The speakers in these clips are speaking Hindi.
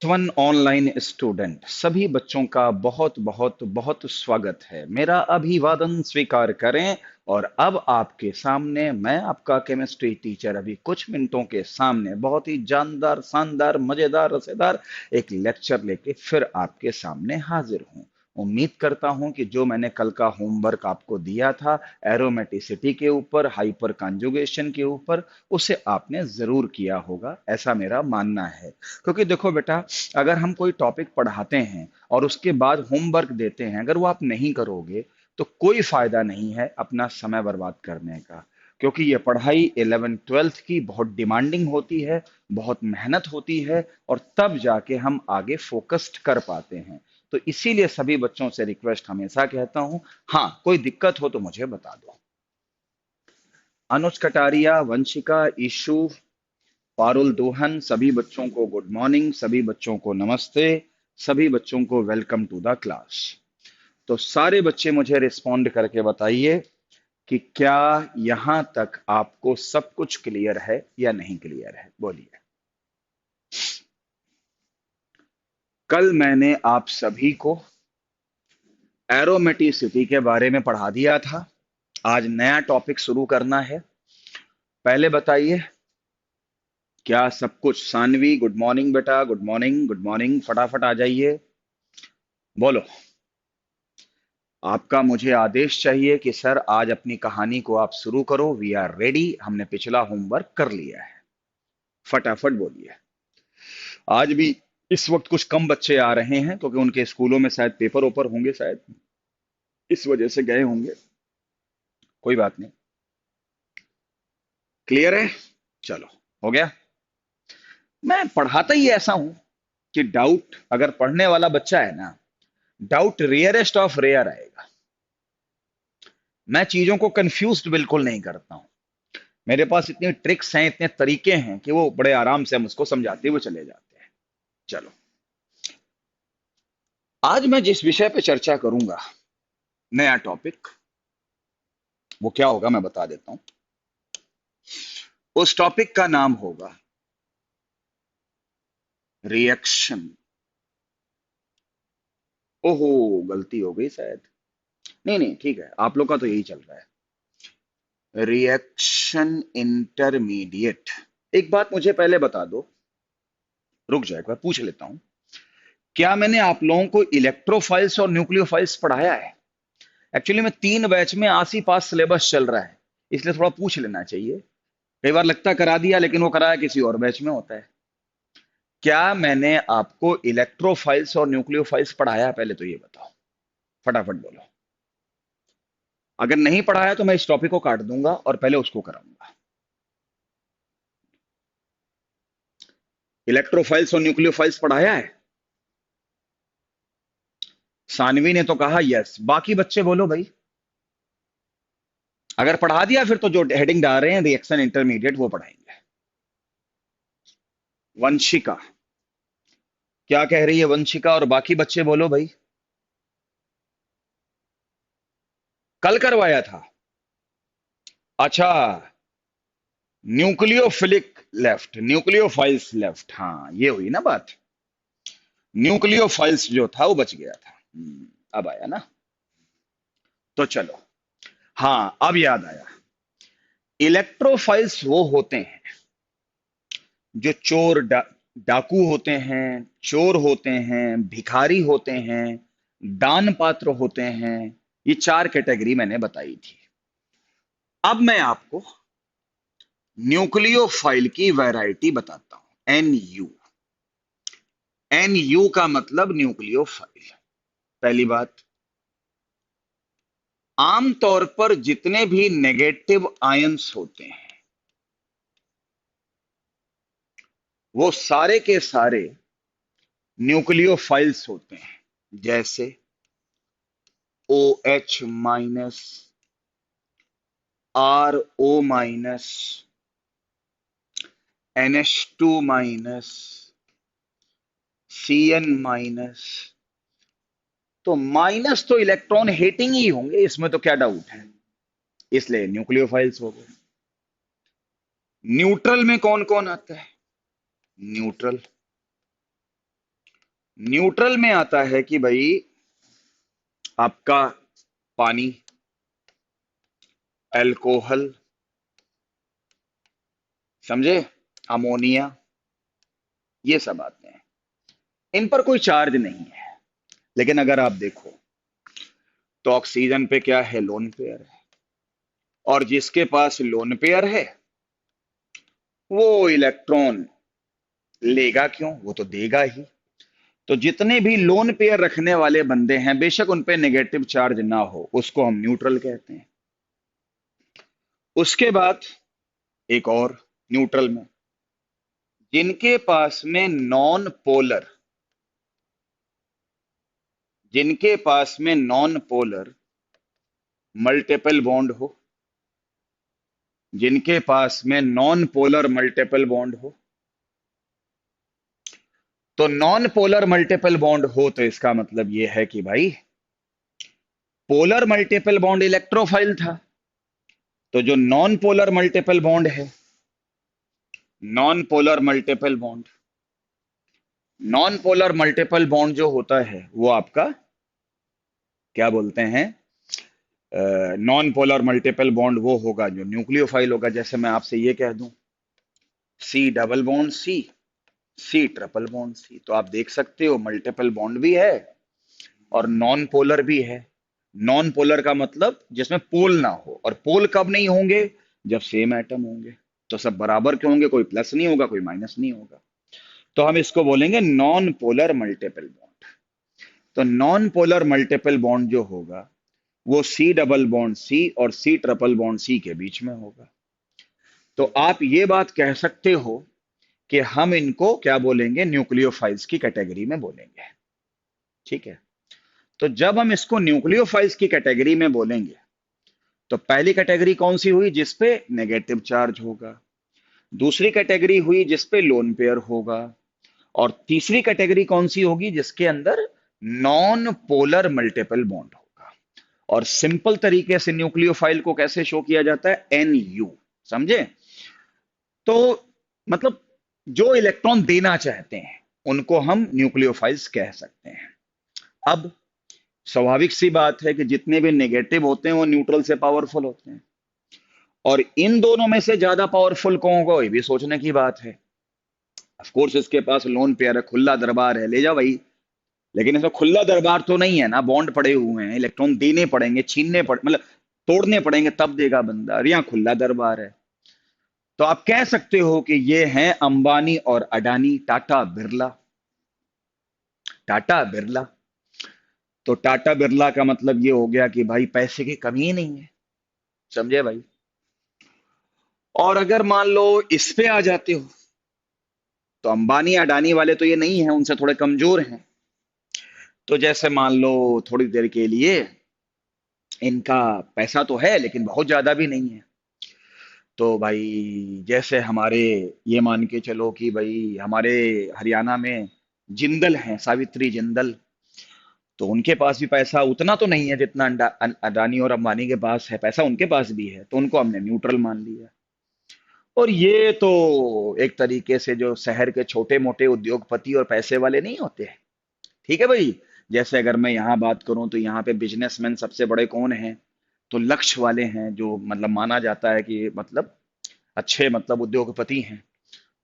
वन ऑनलाइन स्टूडेंट सभी बच्चों का बहुत बहुत बहुत स्वागत है। मेरा अभिवादन स्वीकार करें। और अब आपके सामने मैं आपका केमिस्ट्री टीचर अभी कुछ मिनटों के सामने बहुत ही जानदार शानदार मजेदार रसेदार एक लेक्चर लेके फिर आपके सामने हाजिर हूँ। उम्मीद करता हूं कि जो मैंने कल का होमवर्क आपको दिया था एरोमेटिसिटी के ऊपर, हाइपर कंजुगेशन के ऊपर, उसे आपने जरूर किया होगा, ऐसा मेरा मानना है। क्योंकि देखो बेटा, अगर हम कोई टॉपिक पढ़ाते हैं और उसके बाद होमवर्क देते हैं, अगर वो आप नहीं करोगे तो कोई फायदा नहीं है अपना समय बर्बाद करने का। क्योंकि ये पढ़ाई 11th 12th की बहुत डिमांडिंग होती है, बहुत मेहनत होती है, और तब जाके हम आगे फोकस्ड कर पाते हैं। तो इसीलिए सभी बच्चों से रिक्वेस्ट हमेशा कहता हूं, हाँ कोई दिक्कत हो तो मुझे बता दो। अनुज कटारिया, वंशिका, ईशु, पारुल दोहन, सभी बच्चों को गुड मॉर्निंग, सभी बच्चों को नमस्ते, सभी बच्चों को वेलकम टू द क्लास। तो सारे बच्चे मुझे रिस्पॉन्ड करके बताइए कि क्या यहां तक आपको सब कुछ क्लियर है या नहीं क्लियर है, बोलिए। कल मैंने आप सभी को एरोमेटिसिटी के बारे में पढ़ा दिया था। आज नया टॉपिक शुरू करना है। पहले बताइए, क्या सब कुछ? सानवी गुड मॉर्निंग बेटा, गुड मॉर्निंग गुड मॉर्निंग, फटाफट आ जाइए, बोलो। आपका मुझे आदेश चाहिए कि सर आज अपनी कहानी को आप शुरू करो। वी आर रेडी, हमने पिछला होमवर्क कर लिया है। फटाफट बोलिए। आज भी इस वक्त कुछ कम बच्चे आ रहे हैं क्योंकि उनके स्कूलों में शायद पेपर ओपर होंगे, शायद इस वजह से गए होंगे। कोई बात नहीं, क्लियर है। चलो, हो गया। मैं पढ़ाता ही ऐसा हूं कि डाउट अगर पढ़ने वाला बच्चा है ना, डाउट रेयरेस्ट ऑफ रेयर आएगा। मैं चीजों को कंफ्यूज्ड बिल्कुल नहीं करता हूं। मेरे पास इतनी ट्रिक्स हैं, इतने तरीके हैं कि वो बड़े आराम से हम उसको समझाते हुए चले जाते हैं। चलो, आज मैं जिस विषय पे चर्चा करूंगा, नया टॉपिक, वो क्या होगा मैं बता देता हूं। उस टॉपिक का नाम होगा रिएक्शन। ओहो, गलती हो गई शायद। नहीं नहीं, ठीक है, आप लोग का तो यही चल रहा है। Reaction intermediate. एक बात मुझे पहले बता दो, रुक जाए, एक बार पूछ लेता हूं। क्या मैंने आप लोगों को इलेक्ट्रोफाइल्स और न्यूक्लियोफाइल्स पढ़ाया है? एक्चुअली में 3 बैच में आस ही पास सिलेबस चल रहा है, इसलिए थोड़ा पूछ लेना चाहिए। कई बार लगता है करा दिया, लेकिन वो कराया किसी और बैच में होता है। क्या मैंने आपको इलेक्ट्रोफाइल्स और न्यूक्लियोफाइल्स पढ़ाया है? पहले तो ये बताओ, फटाफट बोलो। अगर नहीं पढ़ाया तो मैं इस टॉपिक को काट दूंगा और पहले उसको कराऊंगा। इलेक्ट्रोफाइल्स और न्यूक्लियोफाइल्स पढ़ाया है? सानवी ने तो कहा यस, बाकी बच्चे बोलो भाई। अगर पढ़ा दिया फिर तो जो हेडिंग डाल रहे हैं रिएक्शन इंटरमीडिएट वो पढ़ाएंगे। वंशिका, क्या कह रही है वंशिका? और बाकी बच्चे बोलो भाई। कल करवाया था? अच्छा, न्यूक्लियोफिलिक लेफ्ट, न्यूक्लियोफाइल्स लेफ्ट, हाँ ये हुई ना बात। न्यूक्लियोफाइल्स जो था वो बच गया था। अब आया ना। तो चलो, हाँ अब याद आया। इलेक्ट्रोफाइल्स वो होते हैं जो डाकू होते हैं, चोर होते हैं, भिखारी होते हैं, दान पात्र होते हैं। ये 4 कैटेगरी मैंने बताई थी। अब मैं आपको न्यूक्लियोफाइल की वैरायटी बताता हूं। NU। NU का मतलब न्यूक्लियोफाइल। पहली बात, आमतौर पर जितने भी नेगेटिव आयंस होते हैं वो सारे के सारे न्यूक्लियोफाइल्स होते हैं। जैसे OH-, RO-, NH2-, CN-। तो माइनस तो इलेक्ट्रॉन हिटिंग ही होंगे, इसमें तो क्या डाउट है, इसलिए न्यूक्लियोफाइल्स हो गए। न्यूट्रल में कौन कौन आता है? न्यूट्रल, न्यूट्रल में आता है कि भाई आपका पानी, अल्कोहल, समझे, अमोनिया, ये सब आते हैं। इन पर कोई चार्ज नहीं है। लेकिन अगर आप देखो तो ऑक्सीजन पे क्या है, लोन पेयर है। और जिसके पास लोन पेयर है वो इलेक्ट्रॉन लेगा क्यों, वो तो देगा ही। तो जितने भी लोन पेयर रखने वाले बंदे हैं, बेशक उन पे नेगेटिव चार्ज ना हो, उसको हम न्यूट्रल कहते हैं। उसके बाद एक और, न्यूट्रल में जिनके पास में नॉन पोलर, जिनके पास में नॉन पोलर मल्टीपल बॉन्ड हो, जिनके पास में नॉन पोलर मल्टीपल बॉन्ड हो। तो नॉन पोलर मल्टीपल बॉन्ड हो तो इसका मतलब यह है कि भाई पोलर मल्टीपल बॉन्ड इलेक्ट्रोफाइल था, तो जो नॉन पोलर मल्टीपल बॉन्ड है, non polar multiple bond, non polar multiple bond जो होता है वो आपका क्या बोलते हैं, नॉन पोलर मल्टीपल बॉन्ड वो होगा जो न्यूक्लियोफाइल होगा। जैसे मैं आपसे ये कह दूं C double bond C, C triple bond C, तो आप देख सकते हो मल्टीपल बॉन्ड भी है और नॉन पोलर भी है। नॉन पोलर का मतलब जिसमें पोल ना हो, और पोल कब नहीं होंगे, जब सेम एटम होंगे। तो सब बराबर क्यों होंगे, कोई प्लस नहीं होगा कोई माइनस नहीं होगा। तो हम इसको बोलेंगे नॉन पोलर मल्टीपल बॉन्ड। तो नॉन पोलर मल्टीपल बॉन्ड जो होगा वो सी डबल बॉन्ड सी और सी ट्रिपल बॉन्ड सी के बीच में होगा। तो आप ये बात कह सकते हो कि हम इनको क्या बोलेंगे, न्यूक्लियोफाइल्स की कैटेगरी में बोलेंगे। ठीक है। तो जब हम इसको न्यूक्लियोफाइल्स की कैटेगरी में बोलेंगे तो पहली कैटेगरी कौन सी हुई, जिसपे नेगेटिव चार्ज होगा। दूसरी कैटेगरी हुई जिसपे लोन पेयर होगा। और तीसरी कैटेगरी कौन सी होगी, जिसके अंदर नॉन पोलर मल्टीपल बॉन्ड होगा। और सिंपल तरीके से न्यूक्लियोफाइल को कैसे शो किया जाता है, एन यू, समझे। तो मतलब जो इलेक्ट्रॉन देना चाहते हैं उनको हम न्यूक्लियोफाइल्स कह सकते हैं। अब स्वाभाविक सी बात है कि जितने भी नेगेटिव होते हैं वो न्यूट्रल से पावरफुल होते हैं, और इन दोनों में से ज्यादा पावरफुल कौन होगा ये भी सोचने की बात है। ऑफ कोर्स इसके पास लोन पेयर है, खुला दरबार है, ले जा भाई। लेकिन इसमें खुला दरबार तो नहीं है ना, बॉन्ड पड़े हुए हैं, इलेक्ट्रॉन देने पड़ेंगे, छीनने पड़े, मतलब तोड़ने पड़ेंगे तब देगा बंदा, और यहाँ खुला दरबार है। तो आप कह सकते हो कि ये हैं अंबानी और अडानी, टाटा बिरला, टाटा बिरला। तो टाटा बिरला का मतलब ये हो गया कि भाई पैसे की कमी ही नहीं है, समझे भाई। और अगर मान लो इस पे आ जाते हो तो अंबानी अडानी वाले तो ये नहीं है, उनसे थोड़े कमजोर हैं। तो जैसे मान लो थोड़ी देर के लिए इनका पैसा तो है लेकिन बहुत ज्यादा भी नहीं है। तो भाई जैसे हमारे, ये मान के चलो कि भाई हमारे हरियाणा में जिंदल हैं, सावित्री जिंदल। तो उनके पास भी पैसा उतना तो नहीं है जितना अडानी और अंबानी के पास है, पैसा उनके पास भी है, तो उनको हमने न्यूट्रल मान लिया। और ये तो एक तरीके से जो शहर के छोटे मोटे उद्योगपति और पैसे वाले नहीं होते, ठीक है भाई। जैसे अगर मैं यहाँ बात करूं तो यहाँ पे बिजनेसमैन सबसे बड़े कौन हैं, तो लक्ष्य वाले हैं, जो मतलब माना जाता है कि मतलब अच्छे मतलब उद्योगपति हैं।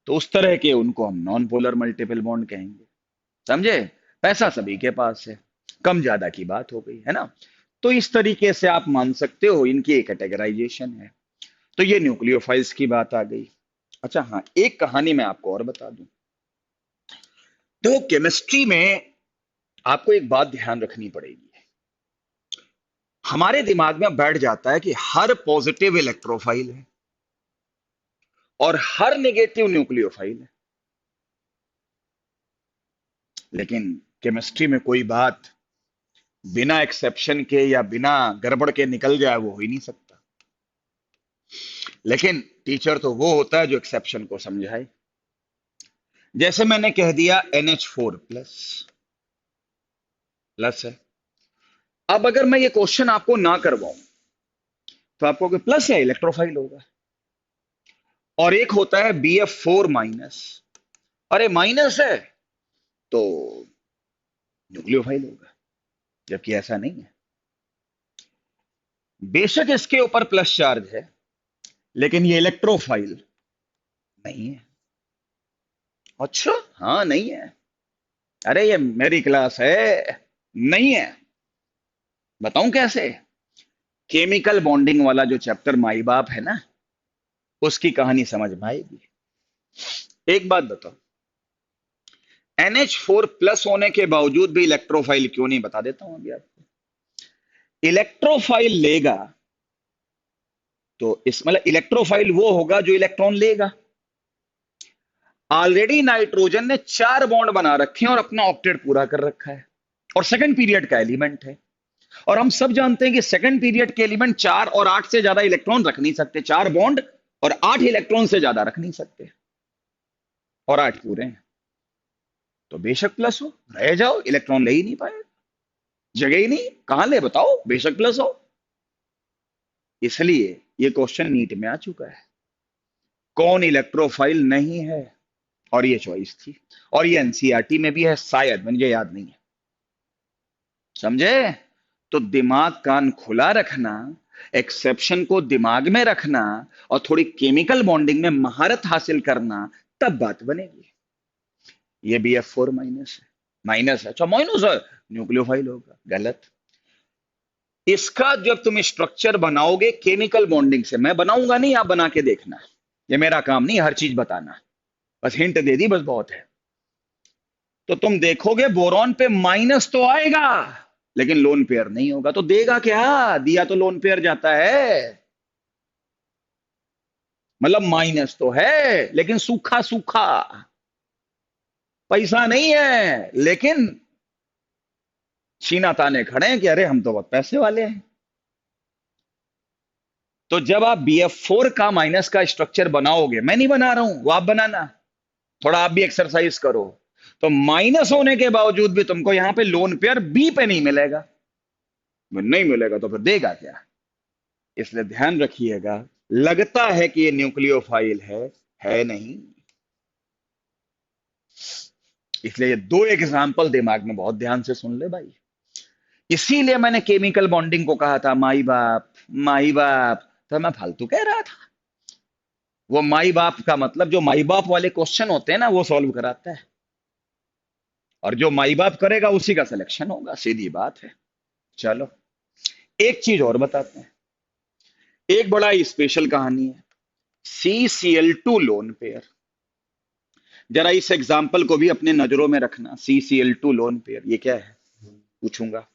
तो उस तरह के उनको हम नॉन पोलर मल्टीपल बॉन्ड कहेंगे, समझे। पैसा सभी के पास है, कम ज्यादा की बात हो गई है ना। तो इस तरीके से आप मान सकते हो इनकी एक कैटेगराइजेशन है। तो ये न्यूक्लियोफाइल्स की बात आ गई। अच्छा हाँ, एक कहानी मैं आपको और बता दूं। तो केमिस्ट्री में आपको एक बात ध्यान रखनी पड़ेगी। हमारे दिमाग में बैठ जाता है कि हर पॉजिटिव इलेक्ट्रोफाइल है और हर नेगेटिव न्यूक्लियोफाइल है। लेकिन केमिस्ट्री में कोई बात बिना एक्सेप्शन के या बिना गड़बड़ के निकल जाए वो हो ही नहीं सकता। लेकिन टीचर तो वो होता है जो एक्सेप्शन को समझाए। जैसे मैंने कह दिया NH4 प्लस, प्लस है। अब अगर मैं ये क्वेश्चन आपको ना करवाऊं तो आपको प्लस है, इलेक्ट्रोफाइल होगा। और एक होता है BF4 माइनस, अरे माइनस है तो न्यूक्लियोफाइल होगा, जबकि ऐसा नहीं है। बेशक इसके ऊपर प्लस चार्ज है, लेकिन ये इलेक्ट्रोफाइल नहीं है। अच्छा, हाँ नहीं है। अरे ये मेरी क्लास है, नहीं है। बताऊं कैसे? केमिकल बॉन्डिंग वाला जो चैप्टर माई बाप है ना, उसकी कहानी समझ में आएगी। एक बात बताओ, NH4 प्लस होने के बावजूद भी इलेक्ट्रोफाइल क्यों नहीं, बता देता हूं अभी आपको। इलेक्ट्रोफाइल लेगा तो इस मतलब इलेक्ट्रोफाइल वो होगा जो इलेक्ट्रॉन लेगा। ऑलरेडी नाइट्रोजन ने 4 बॉन्ड बना रखे हैं और अपना ऑक्टेट पूरा कर रखा है, और सेकंड पीरियड का एलिमेंट है। और हम सब जानते हैं कि सेकंड पीरियड के एलिमेंट 4 और 8 से ज्यादा इलेक्ट्रॉन रख नहीं सकते। 4 बॉन्ड और 8 इलेक्ट्रॉन से ज्यादा रख नहीं सकते, और 8 पूरे हैं। तो बेशक प्लस हो, रह जाओ, इलेक्ट्रॉन ले ही नहीं पाए, जगह ही नहीं, कहां ले बताओ, बेशक प्लस हो। इसलिए ये क्वेश्चन नीट में आ चुका है, कौन इलेक्ट्रोफाइल नहीं है, और ये चॉइस थी, और ये एनसीईआरटी में भी है शायद, मुझे याद नहीं है। समझे? तो दिमाग कान खुला रखना, एक्सेप्शन को दिमाग में रखना, और थोड़ी केमिकल बॉन्डिंग में महारत हासिल करना, तब बात बनेगी। ये BF4 माइनस है, माइनस है, अच्छा माइनस है, न्यूक्लियोफाइल होगा, गलत। इसका जब तुम स्ट्रक्चर बनाओगे केमिकल बॉन्डिंग से, मैं बनाऊंगा नहीं, आप बना के देखना, ये मेरा काम नहीं हर चीज बताना, बस हिंट दे दी, बस बहुत है। तो तुम देखोगे बोरॉन पे माइनस तो आएगा, लेकिन लोन पेयर नहीं होगा। तो देगा क्या, दिया तो लोन पेयर जाता है, मतलब माइनस तो है लेकिन सूखा सूखा, पैसा नहीं है, लेकिन छीना ताने खड़े हैं कि अरे हम तो बहुत पैसे वाले हैं। तो जब आप BF4 का माइनस का स्ट्रक्चर बनाओगे, मैं नहीं बना रहा हूं, वो आप बनाना, थोड़ा आप भी एक्सरसाइज करो, तो माइनस होने के बावजूद भी तुमको यहां पे लोन पेयर बी पे नहीं मिलेगा। नहीं मिलेगा तो फिर देगा क्या? इसलिए ध्यान रखिएगा, लगता है कि ये न्यूक्लियोफाइल है नहीं। इसलिए ये 2 एग्जाम्पल दिमाग में बहुत ध्यान से सुन ले भाई। इसीलिए मैंने केमिकल बॉन्डिंग को कहा था माई बाप, माई बाप, तो मैं फालतू कह रहा था। वो माई बाप का मतलब जो माई बाप वाले क्वेश्चन होते हैं ना, वो सॉल्व कराता है, और जो माई बाप करेगा उसी का सिलेक्शन होगा, सीधी बात है। चलो एक चीज और बताते हैं, एक बड़ा स्पेशल कहानी है, CCl2 लोन पेयर। जरा इस एग्जाम्पल को भी अपने नजरों में रखना, CCl2 लोन पेयर, ये क्या है पूछूंगा।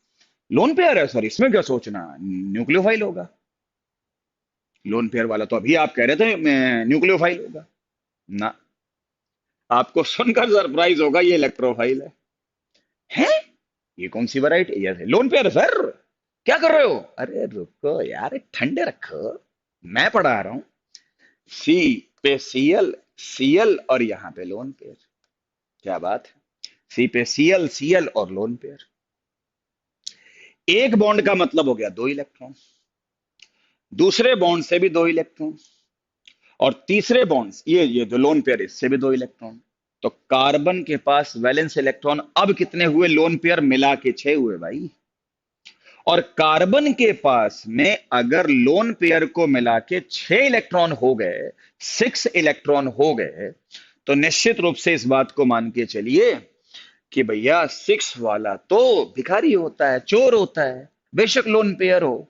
लोन पेयर है सर, इसमें क्या सोचना, न्यूक्लियोफाइल होगा। लोन पेयर वाला तो अभी आप कह रहे थे न्यूक्लियोफाइल होगा ना, आपको सुनकर सरप्राइज होगा, ये इलेक्ट्रोफाइल है। ये कौन सी वैरायटी, ये लोन पेयर सर, क्या कर रहे हो? अरे रुको यार, ठंडे रखो, मैं पढ़ा रहा हूं। सी पे Cl और यहां पे लोन पेयर, क्या बात है, सी पे Cl और लोन पेयर। एक बॉन्ड का मतलब हो गया 2 इलेक्ट्रॉन, दूसरे बॉन्ड से भी 2 इलेक्ट्रॉन, और तीसरे बॉन्ड ये जो लोन पेयर, इससे भी 2 इलेक्ट्रॉन। तो कार्बन के पास वैलेंस इलेक्ट्रॉन अब कितने हुए, लोन पेयर मिला के 6 हुए भाई। और कार्बन के पास में अगर लोन पेयर को मिला के 6 इलेक्ट्रॉन हो गए, 6 इलेक्ट्रॉन हो गए, तो निश्चित रूप से इस बात को मान के चलिए कि भैया 6 वाला तो भिखारी होता है, चोर होता है, बेशक लोन पेयर हो।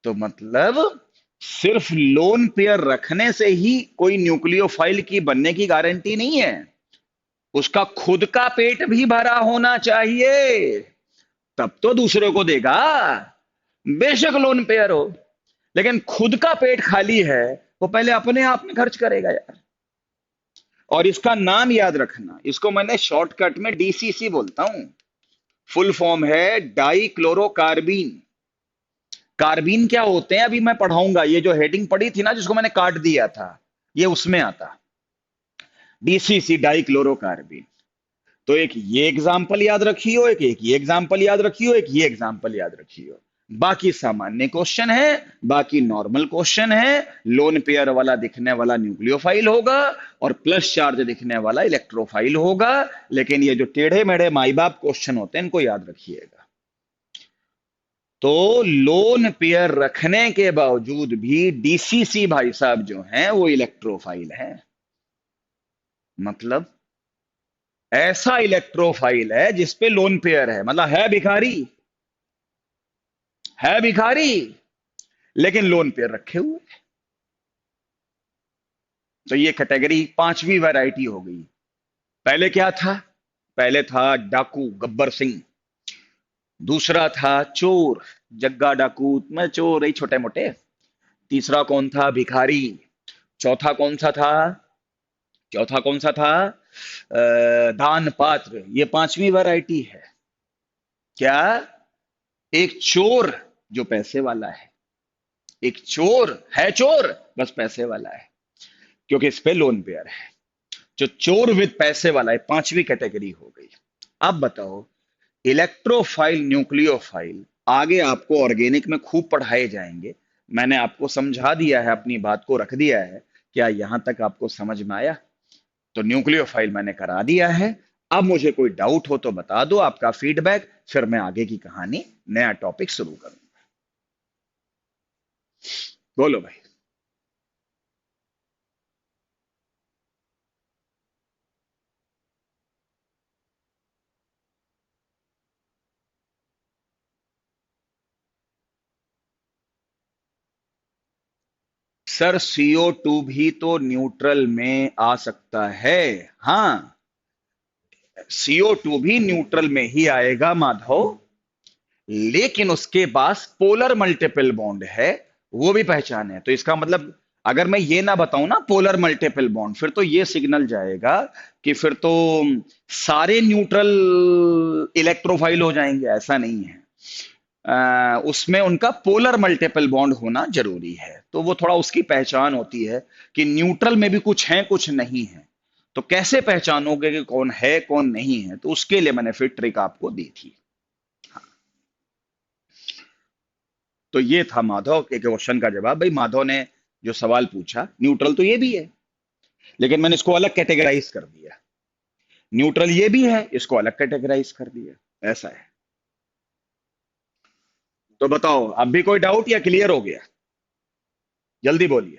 तो मतलब सिर्फ लोन पेयर रखने से ही कोई न्यूक्लियोफाइल की बनने की गारंटी नहीं है, उसका खुद का पेट भी भरा होना चाहिए, तब तो दूसरों को देगा। बेशक लोन पेयर हो, लेकिन खुद का पेट खाली है, वो पहले अपने आप में खर्च करेगा यार। और इसका नाम याद रखना, इसको मैंने शॉर्टकट में DCC बोलता हूं, फुल फॉर्म है डाई क्लोरोकार्बीन। कार्बीन क्या होते हैं अभी मैं पढ़ाऊंगा, ये जो हेडिंग पड़ी थी ना जिसको मैंने काट दिया था, ये उसमें आता, DCC डाई क्लोरोकार्बीन। तो एक ये एग्जाम्पल याद रखियो, एक ये एग्जाम्पल याद रखियो, एक ये एग्जाम्पल याद रखियो। बाकी सामान्य क्वेश्चन है, बाकी नॉर्मल क्वेश्चन है। लोन पेयर वाला दिखने वाला न्यूक्लियोफाइल होगा और प्लस चार्ज दिखने वाला इलेक्ट्रोफाइल होगा। लेकिन ये जो टेढ़े मेढ़े माई बाप क्वेश्चन होते हैं इनको याद रखिएगा। तो लोन पेयर रखने के बावजूद भी डीसीसी भाई साहब जो हैं वो इलेक्ट्रोफाइल हैं। मतलब ऐसा इलेक्ट्रोफाइल है जिसपे लोन पेयर है, मतलब है भिखारी लेकिन लोन पेयर रखे हुए। तो ये कैटेगरी पांचवी वैरायटी हो गई। पहले क्या था? पहले था डाकू गब्बर सिंह, दूसरा था चोर जग्गा डाकू में चोर ही छोटे मोटे, तीसरा कौन था? भिखारी। चौथा कौन सा था? चौथा कौन सा था? दान पात्र। ये पांचवी वैरायटी है। क्या? एक चोर जो पैसे वाला है, एक चोर है चोर बस पैसे वाला है क्योंकि इस पे लोन पेयर है। जो चोर विद पैसे वाला है, पांचवी कैटेगरी हो गई। अब बताओ, इलेक्ट्रोफाइल न्यूक्लियोफाइल आगे आपको ऑर्गेनिक में खूब पढ़ाए जाएंगे। मैंने आपको समझा दिया है, अपनी बात को रख दिया है। क्या यहां तक आपको समझ में आया? तो न्यूक्लियोफाइल मैंने करा दिया है। अब मुझे कोई डाउट हो तो बता दो, आपका फीडबैक, फिर मैं आगे की कहानी, नया टॉपिक शुरू करूंगा। बोलो भाई। सर CO2 भी तो न्यूट्रल में आ सकता है। हाँ, CO2 भी न्यूट्रल में ही आएगा माधव, लेकिन उसके पास पोलर मल्टीपल बॉन्ड है, वो भी पहचाने। तो इसका मतलब अगर मैं ये ना बताऊं ना पोलर मल्टीपल बॉन्ड, फिर तो ये सिग्नल जाएगा कि फिर तो सारे न्यूट्रल इलेक्ट्रोफाइल हो जाएंगे। ऐसा नहीं है। उसमें उनका पोलर मल्टीपल बॉन्ड होना जरूरी है, तो वो थोड़ा उसकी पहचान होती है कि न्यूट्रल में भी कुछ है कुछ नहीं है। तो कैसे पहचानोगे कि कौन है कौन नहीं है? तो उसके लिए मैंने फिर ट्रिक आपको दी थी। तो ये था माधव के क्वेश्चन का जवाब। भाई माधव ने जो सवाल पूछा, न्यूट्रल तो ये भी है लेकिन मैंने इसको अलग कैटेगराइज कर दिया। न्यूट्रल ये भी है, इसको अलग कैटेगराइज कर दिया। ऐसा है। तो बताओ, अब भी कोई डाउट या क्लियर हो गया? जल्दी बोलिए।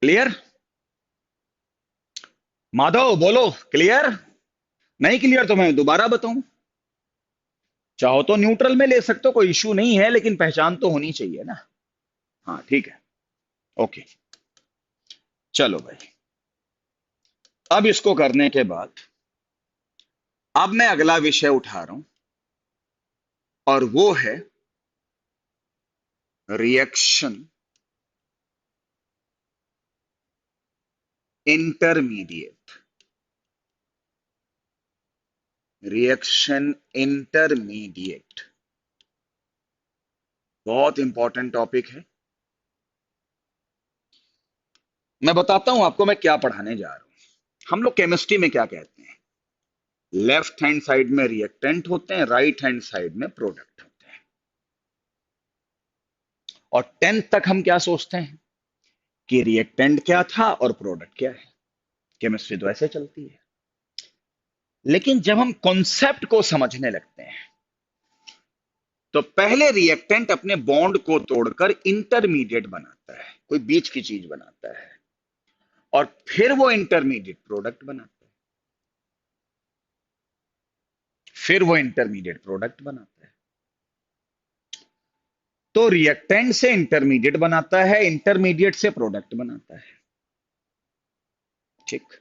क्लियर? माधव बोलो क्लियर। नहीं क्लियर तो मैं दोबारा बताऊं। चाहो तो न्यूट्रल में ले सकते हो, कोई इश्यू नहीं है, लेकिन पहचान तो होनी चाहिए ना। हाँ ठीक है। ओके, चलो भाई। अब इसको करने के बाद अब मैं अगला विषय उठा रहा हूं और वो है रिएक्शन इंटरमीडिएट। रिएक्शन इंटरमीडिएट बहुत इंपॉर्टेंट टॉपिक है। मैं बताता हूं आपको मैं क्या पढ़ाने जा रहा हूं। हम लोग केमिस्ट्री में क्या कहते हैं? लेफ्ट हैंड साइड में रिएक्टेंट होते हैं, राइट हैंड साइड में प्रोडक्ट होते हैं। और 10th तक हम क्या सोचते हैं कि रिएक्टेंट क्या था और प्रोडक्ट क्या है। केमिस्ट्री तो ऐसे चलती है। लेकिन जब हम कॉन्सेप्ट को समझने लगते हैं तो पहले रिएक्टेंट अपने बॉन्ड को तोड़कर इंटरमीडिएट बनाता है, कोई बीच की चीज बनाता है, और फिर वो इंटरमीडिएट प्रोडक्ट बनाता है। फिर वो इंटरमीडिएट प्रोडक्ट बनाता है। तो रिएक्टेंट से इंटरमीडिएट बनाता है, इंटरमीडिएट से प्रोडक्ट बनाता है। ठीक।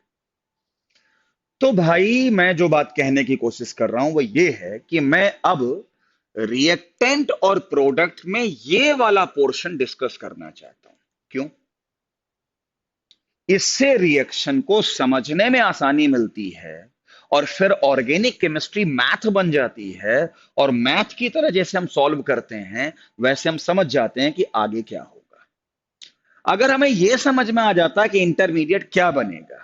तो भाई मैं जो बात कहने की कोशिश कर रहा हूं वो ये है कि मैं अब रिएक्टेंट और प्रोडक्ट में ये वाला पोर्शन डिस्कस करना चाहता हूं। क्यों? इससे रिएक्शन को समझने में आसानी मिलती है और फिर ऑर्गेनिक केमिस्ट्री मैथ बन जाती है, और मैथ की तरह जैसे हम सॉल्व करते हैं वैसे हम समझ जाते हैं कि आगे क्या होगा। अगर हमें यह समझ में आ जाता है कि इंटरमीडिएट क्या बनेगा,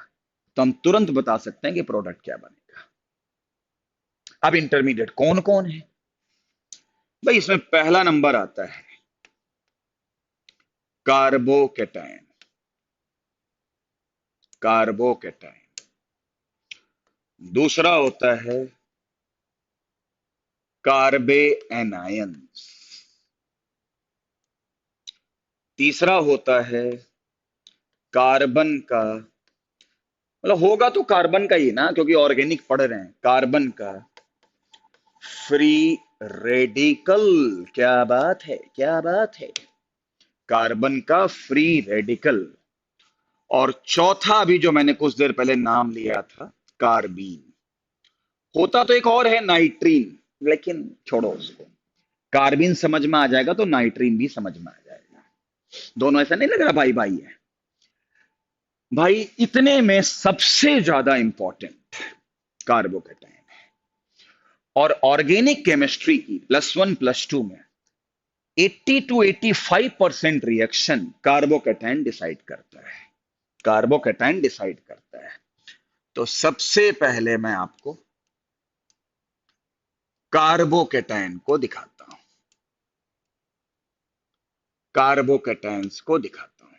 तो हम तुरंत बता सकते हैं कि प्रोडक्ट क्या बनेगा। अब इंटरमीडिएट कौन कौन है भाई? इसमें पहला नंबर आता है कार्बोकेटाइन। कार्बोकेटाइन। दूसरा होता है कार्बे एनायंस। तीसरा होता है कार्बन का, मतलब होगा तो कार्बन का ही ना, क्योंकि ऑर्गेनिक पढ़ रहे हैं, कार्बन का फ्री रेडिकल। क्या बात है, क्या बात है। कार्बन का फ्री रेडिकल। और चौथा अभी जो मैंने कुछ देर पहले नाम लिया था, कार्बीन। होता तो एक और है नाइट्रीन, लेकिन छोड़ो उसको। कार्बीन समझ में आ जाएगा तो नाइट्रीन भी समझ में आ जाएगा। दोनों ऐसा नहीं लग रहा भाई भाई है? भाई इतने में सबसे ज्यादा इंपॉर्टेंट कार्बोकेटाइन है। और ऑर्गेनिक केमिस्ट्री की +1 +2 में 80 to 85% रिएक्शन कार्बोकेटाइन डिसाइड करता है। कार्बोकेटाइन डिसाइड करता है। तो सबसे पहले मैं आपको कार्बोकेटाइन को दिखाता हूं। कार्बोकेटाइन्स को दिखाता हूं।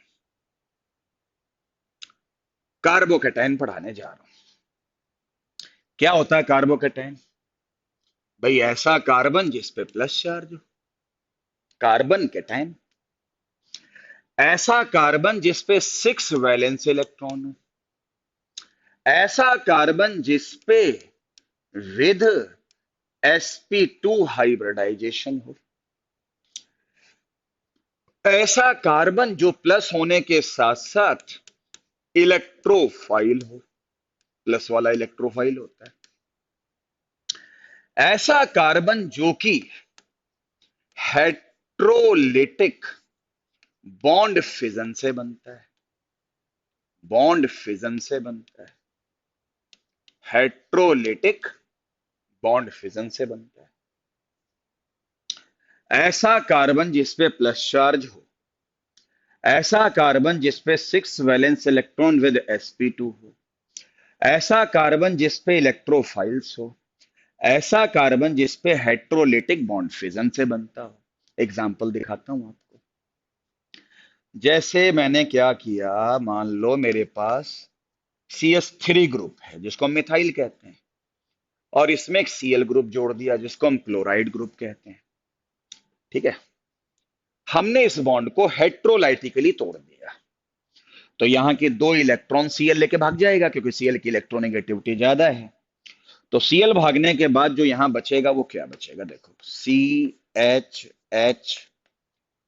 कार्बोकेटाइन पढ़ाने जा रहा हूं। क्या होता है कार्बोकेटाइन? भाई ऐसा कार्बन जिस पे प्लस चार्ज हो, कार्बन केटाइन। ऐसा कार्बन जिस पे 6 वैलेंस इलेक्ट्रॉन हो, ऐसा कार्बन जिस पे विद sp2 हाइब्रिडाइजेशन हो, ऐसा कार्बन जो प्लस होने के साथ साथ इलेक्ट्रोफाइल हो। प्लस वाला इलेक्ट्रोफाइल होता है। ऐसा कार्बन जो कि हेट्रोलिटिक बॉन्ड फिजन से बनता है। बॉन्ड फिजन से बनता है। हेट्रोलिटिक बॉन्ड फिजन से बनता है। ऐसा कार्बन जिसपे प्लस चार्ज हो, ऐसा कार्बन जिसपे 6 वैलेंस इलेक्ट्रॉन विद sp2 हो, ऐसा कार्बन जिसपे इलेक्ट्रोफाइल्स हो, ऐसा कार्बन जिसपे हेट्रोलिटिक बॉन्ड फिजन से बनता हो। एग्जाम्पल दिखाता हूं आपको। जैसे मैंने क्या किया, मान लो मेरे पास CS3 ग्रुप है जिसको हम मिथाइल कहते हैं, और इसमें एक Cl ग्रुप जोड़ दिया जिसको हम क्लोराइड ग्रुप कहते हैं। ठीक है। हमने इस बॉन्ड को हेट्रोलाइटिकली तोड़ दिया, तो यहां के 2 इलेक्ट्रॉन Cl लेके भाग जाएगा, क्योंकि Cl की इलेक्ट्रोनेगेटिविटी ज्यादा है। तो Cl भागने के बाद जो यहां बचेगा वो क्या बचेगा? देखो, CH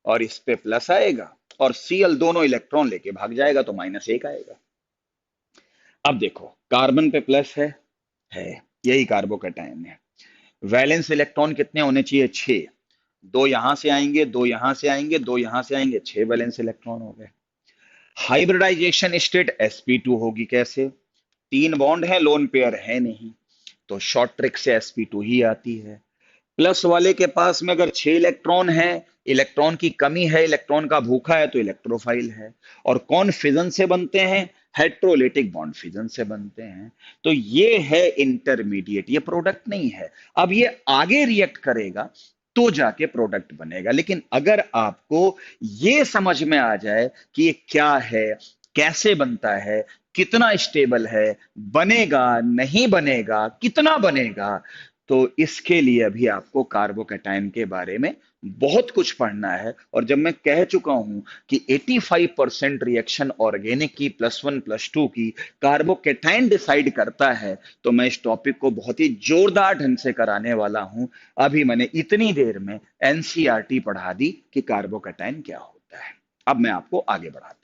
और इस पे प्लस आएगा, और Cl दोनों इलेक्ट्रॉन लेके भाग जाएगा, तो -1 आएगा। अब देखो, कार्बन पे प्लस है, यही कार्बोकेटाइन है। वैलेंस इलेक्ट्रॉन कितने होने चाहिए? 6। 2 यहां से आएंगे, 2 यहां से आएंगे, 2 यहां से आएंगे, 6 वैलेंस इलेक्ट्रॉन हो गए। हाइब्रिडाइजेशन स्टेट sp2 होगी। कैसे? 3 बॉन्ड है, लोन पेयर है नहीं, तो शॉर्ट ट्रिक से sp2 ही आती है। प्लस वाले के पास में अगर 6 इलेक्ट्रॉन है, इलेक्ट्रॉन की कमी है, इलेक्ट्रॉन का भूखा है, तो इलेक्ट्रोफाइल है। और कौन फिजन से बनते हैं? हेट्रोलिटिक बॉन्ड फिजन से बनते हैं। तो ये है इंटरमीडिएट, ये प्रोडक्ट नहीं है। अब ये आगे रिएक्ट करेगा तो जाके प्रोडक्ट बनेगा। लेकिन अगर आपको ये समझ में आ जाए कि ये क्या है, कैसे बनता है, कितना स्टेबल है, बनेगा नहीं बनेगा, कितना बनेगा, तो इसके लिए अभी आपको कार्बोकेटाइन के बारे में बहुत कुछ पढ़ना है। और जब मैं कह चुका हूं कि 85% रिएक्शन ऑर्गेनिक की +1 +2 की कार्बोकेटाइन डिसाइड करता है, तो मैं इस टॉपिक को बहुत ही जोरदार ढंग से कराने वाला हूं। अभी मैंने इतनी देर में एनसीईआरटी पढ़ा दी कि कार्बोकेटाइन क्या होता है। अब मैं आपको आगे बढ़ाता हूं।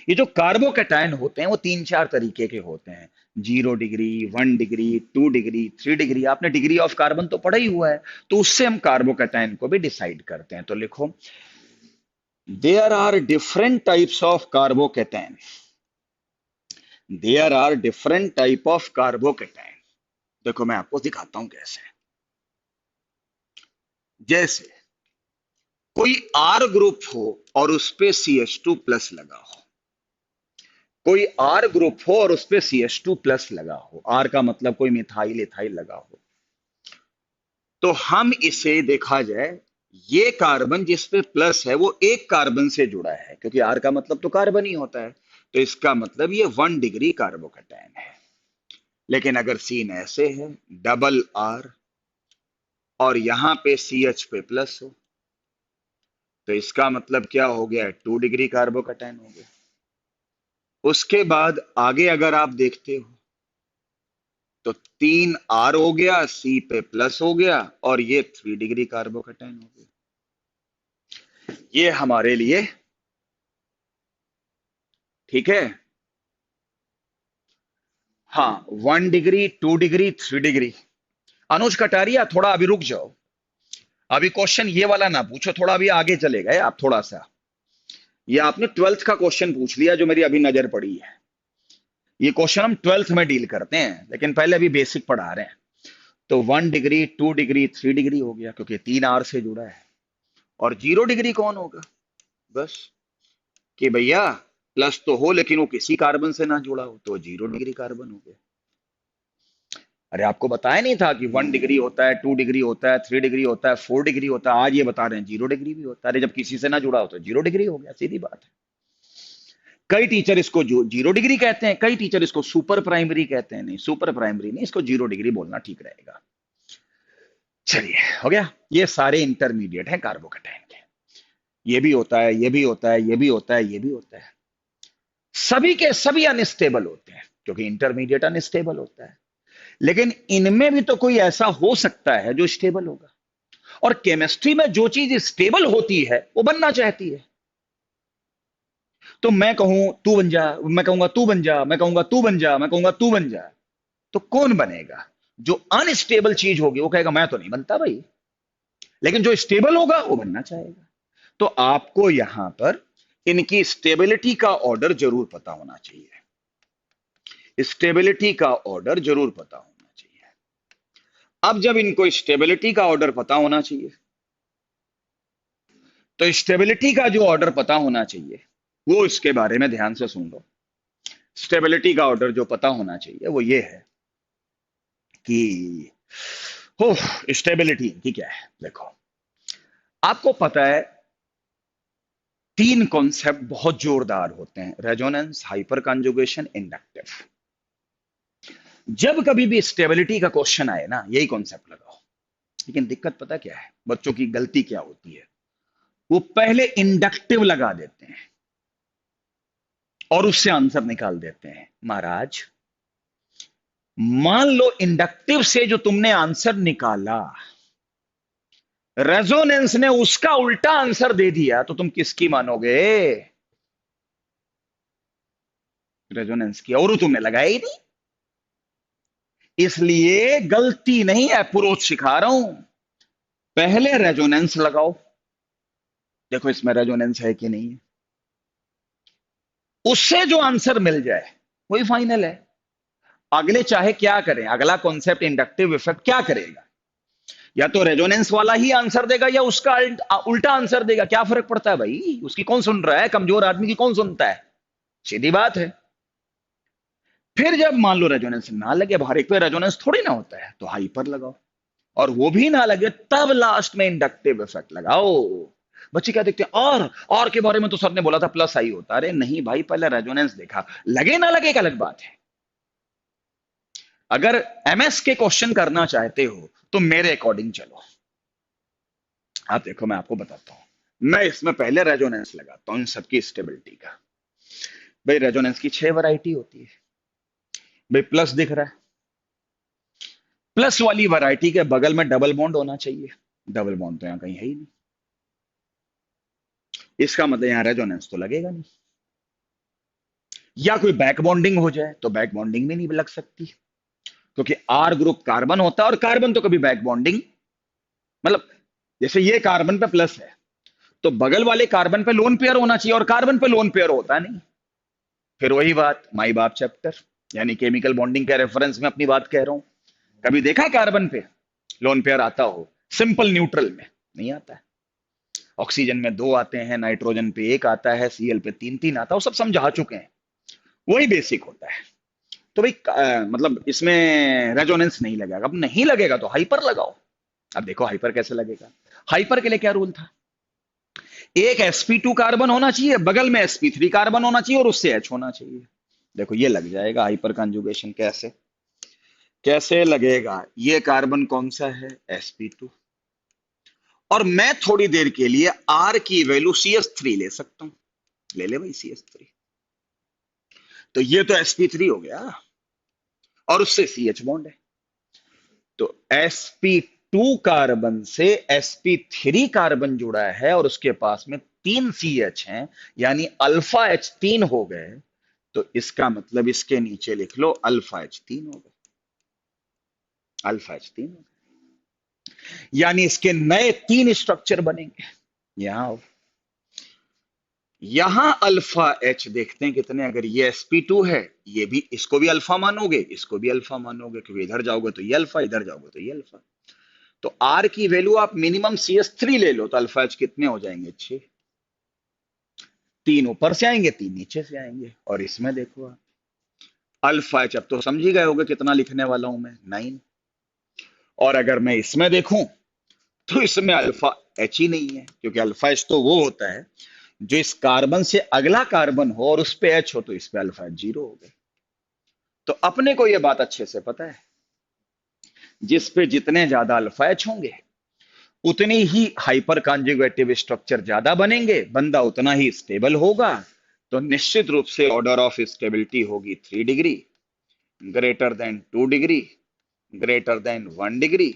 ये जो कार्बोकेटाइन होते हैं वो 3-4 तरीके के होते हैं। 0 डिग्री, 1 डिग्री, 2 डिग्री, 3 डिग्री। आपने डिग्री ऑफ कार्बन तो पढ़ा ही हुआ है, तो उससे हम कार्बोकेटाइन को भी डिसाइड करते हैं। तो लिखो, there are different types of carbocation. There are different type of carbocation. देखो मैं आपको दिखाता हूं कैसे। जैसे कोई आर ग्रुप हो और उस पे CH2+ लगा हो, कोई आर ग्रुप हो और उस पे CH2+ लगा हो, आर का मतलब कोई मिथाइल इथाइल लगा हो, तो हम इसे देखा जाए, ये कार्बन जिस पे प्लस है वो एक कार्बन से जुड़ा है, क्योंकि आर का मतलब तो कार्बन ही होता है, तो इसका मतलब ये 1 डिग्री कार्बोकेटाइन है। लेकिन अगर सीन ऐसे है, डबल आर और यहां पे CH पे प्लस हो, तो इसका मतलब क्या हो गया, 2 डिग्री कार्बोकेटाइन हो गया। उसके बाद आगे अगर आप देखते हो तो 3 R हो गया, C पे प्लस हो गया, और ये 3 डिग्री कार्बोकेटाइन हो गया। ये हमारे लिए ठीक है। हाँ, 1 डिग्री, 2 डिग्री, 3 डिग्री। अनुज कटारिया थोड़ा अभी रुक जाओ, अभी क्वेश्चन ये वाला ना पूछो, थोड़ा अभी आगे चले गए आप थोड़ा सा। ये आपने 12th का क्वेश्चन पूछ लिया जो मेरी अभी नजर पड़ी है। ये क्वेश्चन हम 12th में डील करते हैं, लेकिन पहले अभी बेसिक पढ़ा रहे हैं। तो 1 डिग्री, 2 डिग्री, 3 डिग्री हो गया, क्योंकि 3 R से जुड़ा है। और 0 डिग्री कौन होगा, बस कि भैया प्लस तो हो लेकिन वो किसी कार्बन से ना जुड़ा हो, तो 0 डिग्री कार्बन हो गया। अरे आपको बताया नहीं था कि 1 डिग्री होता है, 2 डिग्री होता है, 3 डिग्री होता है, 4 डिग्री होता है, आज ये बता रहे हैं 0 डिग्री भी होता है। अरे जब किसी से ना जुड़ा हो तो 0 डिग्री हो गया, सीधी बात है। कई टीचर इसको जो 0 डिग्री कहते हैं, कई टीचर इसको सुपर प्राइमरी कहते हैं। नहीं, सुपर प्राइमरी नहीं, इसको 0 डिग्री बोलना ठीक रहेगा। चलिए, हो गया। ये सारे इंटरमीडिएट हैं कार्बोकेटाइन के। ये भी होता है, ये भी होता है, ये भी होता है, ये भी होता है। सभी के सभी अनस्टेबल होते हैं, क्योंकि इंटरमीडिएट अनस्टेबल होता है। लेकिन इनमें भी तो कोई ऐसा हो सकता है जो स्टेबल होगा। और केमिस्ट्री में जो चीज स्टेबल होती है वो बनना चाहती है। तो मैं कहूं तू बन जा, मैं कहूंगा तू बन जा, मैं कहूंगा तू बन जा, मैं कहूंगा तू बन जा, तो कौन बनेगा? जो अनस्टेबल चीज होगी वो कहेगा मैं तो नहीं बनता भाई, लेकिन जो स्टेबल होगा वो बनना चाहेगा। तो आपको यहां पर इनकी स्टेबिलिटी का ऑर्डर जरूर पता होना चाहिए। स्टेबिलिटी का ऑर्डर जरूर पता होना चाहिए। अब जब इनको स्टेबिलिटी का ऑर्डर पता होना चाहिए, तो स्टेबिलिटी का जो ऑर्डर पता होना चाहिए वो इसके बारे में ध्यान से सुन लो। स्टेबिलिटी का ऑर्डर जो पता होना चाहिए वो ये है कि हो स्टेबिलिटी की क्या है। देखो, आपको पता है 3 कॉन्सेप्ट बहुत जोरदार होते हैं, रेजोनेंस, हाइपर कंजुगेशन, इंडक्टिव। जब कभी भी स्टेबिलिटी का क्वेश्चन आए ना, यही कॉन्सेप्ट लगाओ। लेकिन दिक्कत पता क्या है, बच्चों की गलती क्या होती है, वो पहले इंडक्टिव लगा देते हैं और उससे आंसर निकाल देते हैं। महाराज, मान लो इंडक्टिव से जो तुमने आंसर निकाला, रेजोनेंस ने उसका उल्टा आंसर दे दिया, तो तुम किसकी मानोगे? रेजोनेंस की, और वो तुमने लगाया ही नहीं। इसलिए गलती नहीं, अप्रोच सिखा रहा हूं। पहले रेजोनेंस लगाओ, देखो इसमें रेजोनेंस है कि नहीं है, उससे जो आंसर मिल जाए वही फाइनल है। अगले चाहे क्या करें, अगला कॉन्सेप्ट इंडक्टिव इफेक्ट क्या करेगा, या तो रेजोनेंस वाला ही आंसर देगा या उसका उल्टा आंसर देगा। क्या फर्क पड़ता है भाई, उसकी कौन सुन रहा है, कमजोर आदमी की कौन सुनता है, सीधी बात है। फिर जब मान लो रेजोनेंस ना लगे, अब हर एक पे रेजोनेंस थोड़ी ना होता है, तो हाइपर लगाओ, और वो भी ना लगे तब लास्ट में इंडक्टिव इफेक्ट लगाओ। बच्चे क्या देखते हैं, और के बारे में तो सर ने बोला था प्लस आई होता। अरे नहीं भाई, पहले रेजोनेंस देखा, लगे ना लगे एक अलग बात है। अगर एमएस के क्वेश्चन करना चाहते हो तो मेरे अकॉर्डिंग चलो। आप देखो, मैं आपको बताता हूं, मैं इसमें पहले रेजोनेंस लगाता हूं इन सबकी स्टेबिलिटी का। भाई रेजोनेंस की 6 वैरायटी होती है। भाई प्लस दिख रहा है, प्लस वाली वैरायटी के बगल में डबल बॉन्ड होना चाहिए। डबल बॉन्ड तो यहां कहीं है ही नहीं, इसका मतलब यहां रेजोनेंस तो लगेगा नहीं। या कोई बैक बॉन्डिंग हो जाए तो बैक बॉन्डिंग भी नहीं लग सकती, क्योंकि आर ग्रुप कार्बन होता है और कार्बन तो कभी बैक बॉन्डिंग, मतलब जैसे ये कार्बन पे प्लस है तो बगल वाले कार्बन पे लोन पेयर होना चाहिए, और कार्बन पे लोन पेयर होता नहीं। फिर वही बात, माई बाप चैप्टर, यानी केमिकल बॉन्डिंग के रेफरेंस में अपनी बात कह रहा हूं। कभी देखा है कार्बन पे लोन पेयर आता हो सिंपल न्यूट्रल में? नहीं आता है। ऑक्सीजन में दो आते हैं, नाइट्रोजन पे एक आता है, सीएल पे तीन तीन आता है, वो सब समझा चुके हैं। वही बेसिक होता है। तो भाई मतलब इसमें रेजोनेंस नहीं लगेगा। अब नहीं लगेगा तो हाइपर लगाओ। अब देखो हाइपर कैसे लगेगा। हाइपर के लिए क्या रूल था? एक sp2 कार्बन होना चाहिए, बगल में sp3 कार्बन होना चाहिए और उससे H होना चाहिए। देखो ये लग जाएगा हाइपर कंजुगेशन। कैसे कैसे लगेगा? ये कार्बन कौन सा है? sp2। और मैं थोड़ी देर के लिए R की वैल्यू CH3 ले सकता हूं। ले ले भाई CH3। तो ये तो sp3 हो गया और उससे CH बॉन्ड है। तो sp2 कार्बन से sp3 कार्बन जुड़ा है और उसके पास में तीन CH हैं, यानी अल्फा H3 हो गए। तो इसका मतलब इसके नीचे लिख लो अल्फा H3 हो गए। अल्फा H3 हो गए, यानी इसके नए तीन स्ट्रक्चर बनेंगे। यहां यहां अल्फा H देखते हैं कितने। अगर ये sp2 है, ये भी, इसको भी अल्फा मानोगे, इसको भी अल्फा मानोगे, क्योंकि इधर जाओगे तो ये अल्फा, इधर जाओगे तो ये अल्फा। तो R की वैल्यू आप मिनिमम CH3 ले लो तो अल्फा H कितने हो जाएंगे? 6। तीन ऊपर से आएंगे, तीन नीचे से आएंगे। और इसमें देखो आप अल्फा H, अब तो समझ ही गए होगे कितना लिखने वाला हूं मैं, 9। और अगर मैं इसमें देखूं तो इसमें अल्फा H ही नहीं है, क्योंकि अल्फा H तो वो होता है जो इस कार्बन से अगला कार्बन हो और उस पे H हो, तो इस पे अल्फा H 0 हो गए। तो अपने को यह बात अच्छे से पता है, जिस पे जितने ज्यादा अल्फा H होंगे उतनी ही हाइपर कॉन्जुगेटिव स्ट्रक्चर ज्यादा बनेंगे, बंदा उतना ही स्टेबल होगा। तो निश्चित रूप से ऑर्डर ऑफ स्टेबिलिटी होगी 3 degree, greater than 2 degree, greater than 1 degree,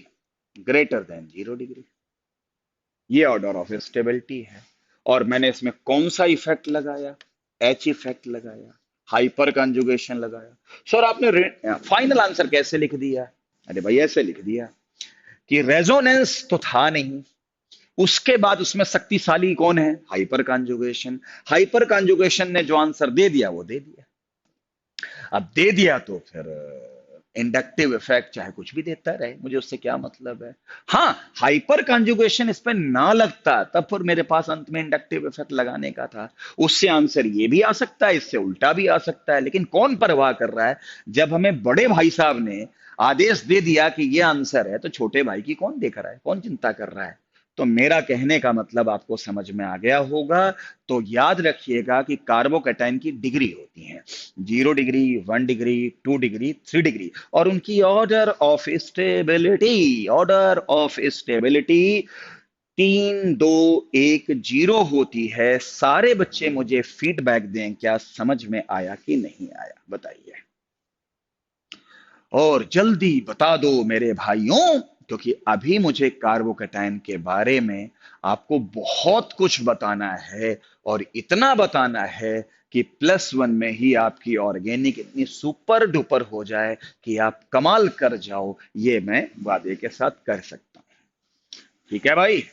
greater than 0 degree. ये ऑर्डर ऑफ स्टेबिलिटी है। और मैंने इसमें कौन सा इफेक्ट लगाया? एच इफेक्ट लगाया, हाइपर कंजुगेशन लगाया। सर आपने फाइनल आंसर कैसे लिख दिया? अरे भाई ऐसे लिख दिया कि रेजोनेंस तो था नहीं, उसके बाद उसमें शक्तिशाली कौन है? Hyper conjugation. हाइपर कॉन्जुगेशन ने जो आंसर दे दिया वो दे दिया। अब दे दिया तो फिर इंडक्टिव इफेक्ट चाहे कुछ भी देता रहे, मुझे उससे क्या मतलब है। हाँ, हाइपर कॉन्जुगेशन इस पे ना लगता तब फिर मेरे पास अंत में इंडक्टिव इफेक्ट लगाने का था। उससे आंसर ये भी आ सकता है, इससे उल्टा भी आ सकता है, लेकिन कौन परवाह कर रहा है? जब हमें बड़े भाई साहब ने आदेश दे दिया कि ये आंसर है, तो छोटे भाई की कौन देख रहा है, कौन चिंता कर रहा है? तो मेरा कहने का मतलब आपको समझ में आ गया होगा। तो याद रखिएगा कि कार्बोकैटायन की डिग्री होती है 0 डिग्री, 1 डिग्री, 2 डिग्री, 3 डिग्री, और उनकी ऑर्डर ऑफ स्टेबिलिटी 3 2 1 0 होती है। सारे बच्चे मुझे फीडबैक दें, क्या समझ में आया कि नहीं आया, बताइए। और जल्दी बता दो मेरे भाइयों, क्योंकि अभी मुझे कार्बोकैटायन के बारे में आपको बहुत कुछ बताना है। और इतना बताना है कि +1 में ही आपकी ऑर्गेनिक इतनी सुपर डुपर हो जाए कि आप कमाल कर जाओ, ये मैं वादे के साथ कर सकता हूं। ठीक है भाई?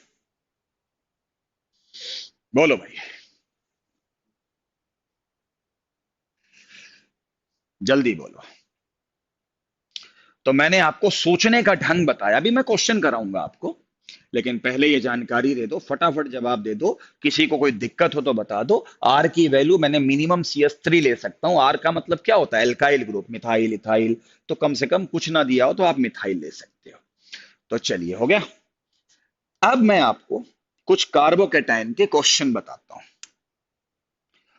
बोलो भाई, जल्दी बोलो। तो मैंने आपको सोचने का ढंग बताया, अभी मैं क्वेश्चन कराऊंगा आपको, लेकिन पहले ये जानकारी दे दो, फटाफट जवाब दे दो। किसी को कोई दिक्कत हो तो बता दो। आर की वैल्यू मैंने मिनिमम CH3 ले सकता हूं। आर का मतलब क्या होता है? Alkyl group, methyl, ethyl. तो कम से कम कुछ ना दिया हो तो आप मिथाइल ले सकते हो। तो चलिए, हो गया। अब मैं आपको कुछ कार्बोकैटायन के क्वेश्चन बताता हूं।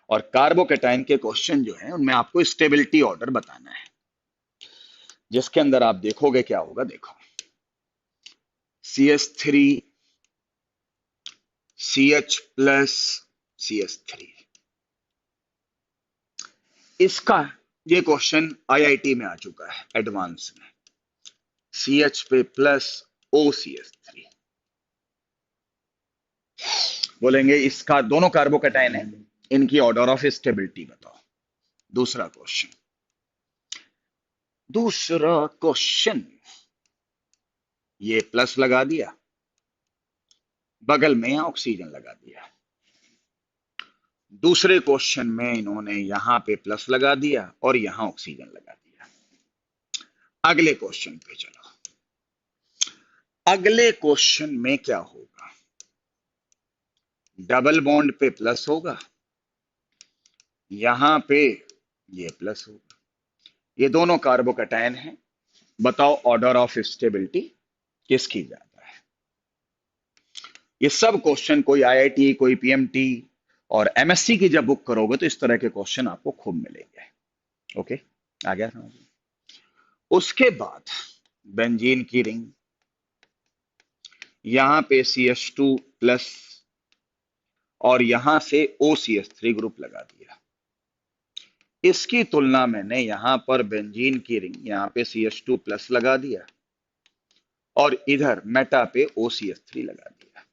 और कार्बोकैटायन के क्वेश्चन जो है उनमें आपको स्टेबिलिटी ऑर्डर बताना है, जिसके अंदर आप देखोगे क्या होगा। देखो, CH3, CH प्लस, CH3। इसका ये क्वेश्चन आईआईटी में आ चुका है एडवांस में। CH पे प्लस, OCH3। बोलेंगे इसका दोनों कार्बोकैटायन है, इनकी ऑर्डर ऑफ स्टेबिलिटी बताओ। दूसरा क्वेश्चन, दूसरा क्वेश्चन, ये प्लस लगा दिया, बगल में ऑक्सीजन लगा दिया। दूसरे क्वेश्चन में इन्होंने यहां पे प्लस लगा दिया और यहां ऑक्सीजन लगा दिया। अगले क्वेश्चन पे चलो। अगले क्वेश्चन में क्या होगा? डबल बॉन्ड पे प्लस होगा, यहां पे ये प्लस होगा। ये दोनों कार्बोकैटायन हैं। बताओ ऑर्डर ऑफ स्टेबिलिटी किसकी ज्यादा है? ये सब क्वेश्चन कोई आईआईटी, कोई पीएमटी और एमएससी की जब बुक करोगे तो इस तरह के क्वेश्चन आपको खूब मिलेंगे। ओके, आ गया समझ में? उसके बाद बेंजीन की रिंग, यहां पे CH2 प्लस और यहां से OCH3 ग्रुप लगा दिया। इसकी तुलना मैंने यहां पर बेंजीन की रिंग, यहां पे CH2 प्लस लगा दिया और इधर मेटा पे OCH3 लगा दिया।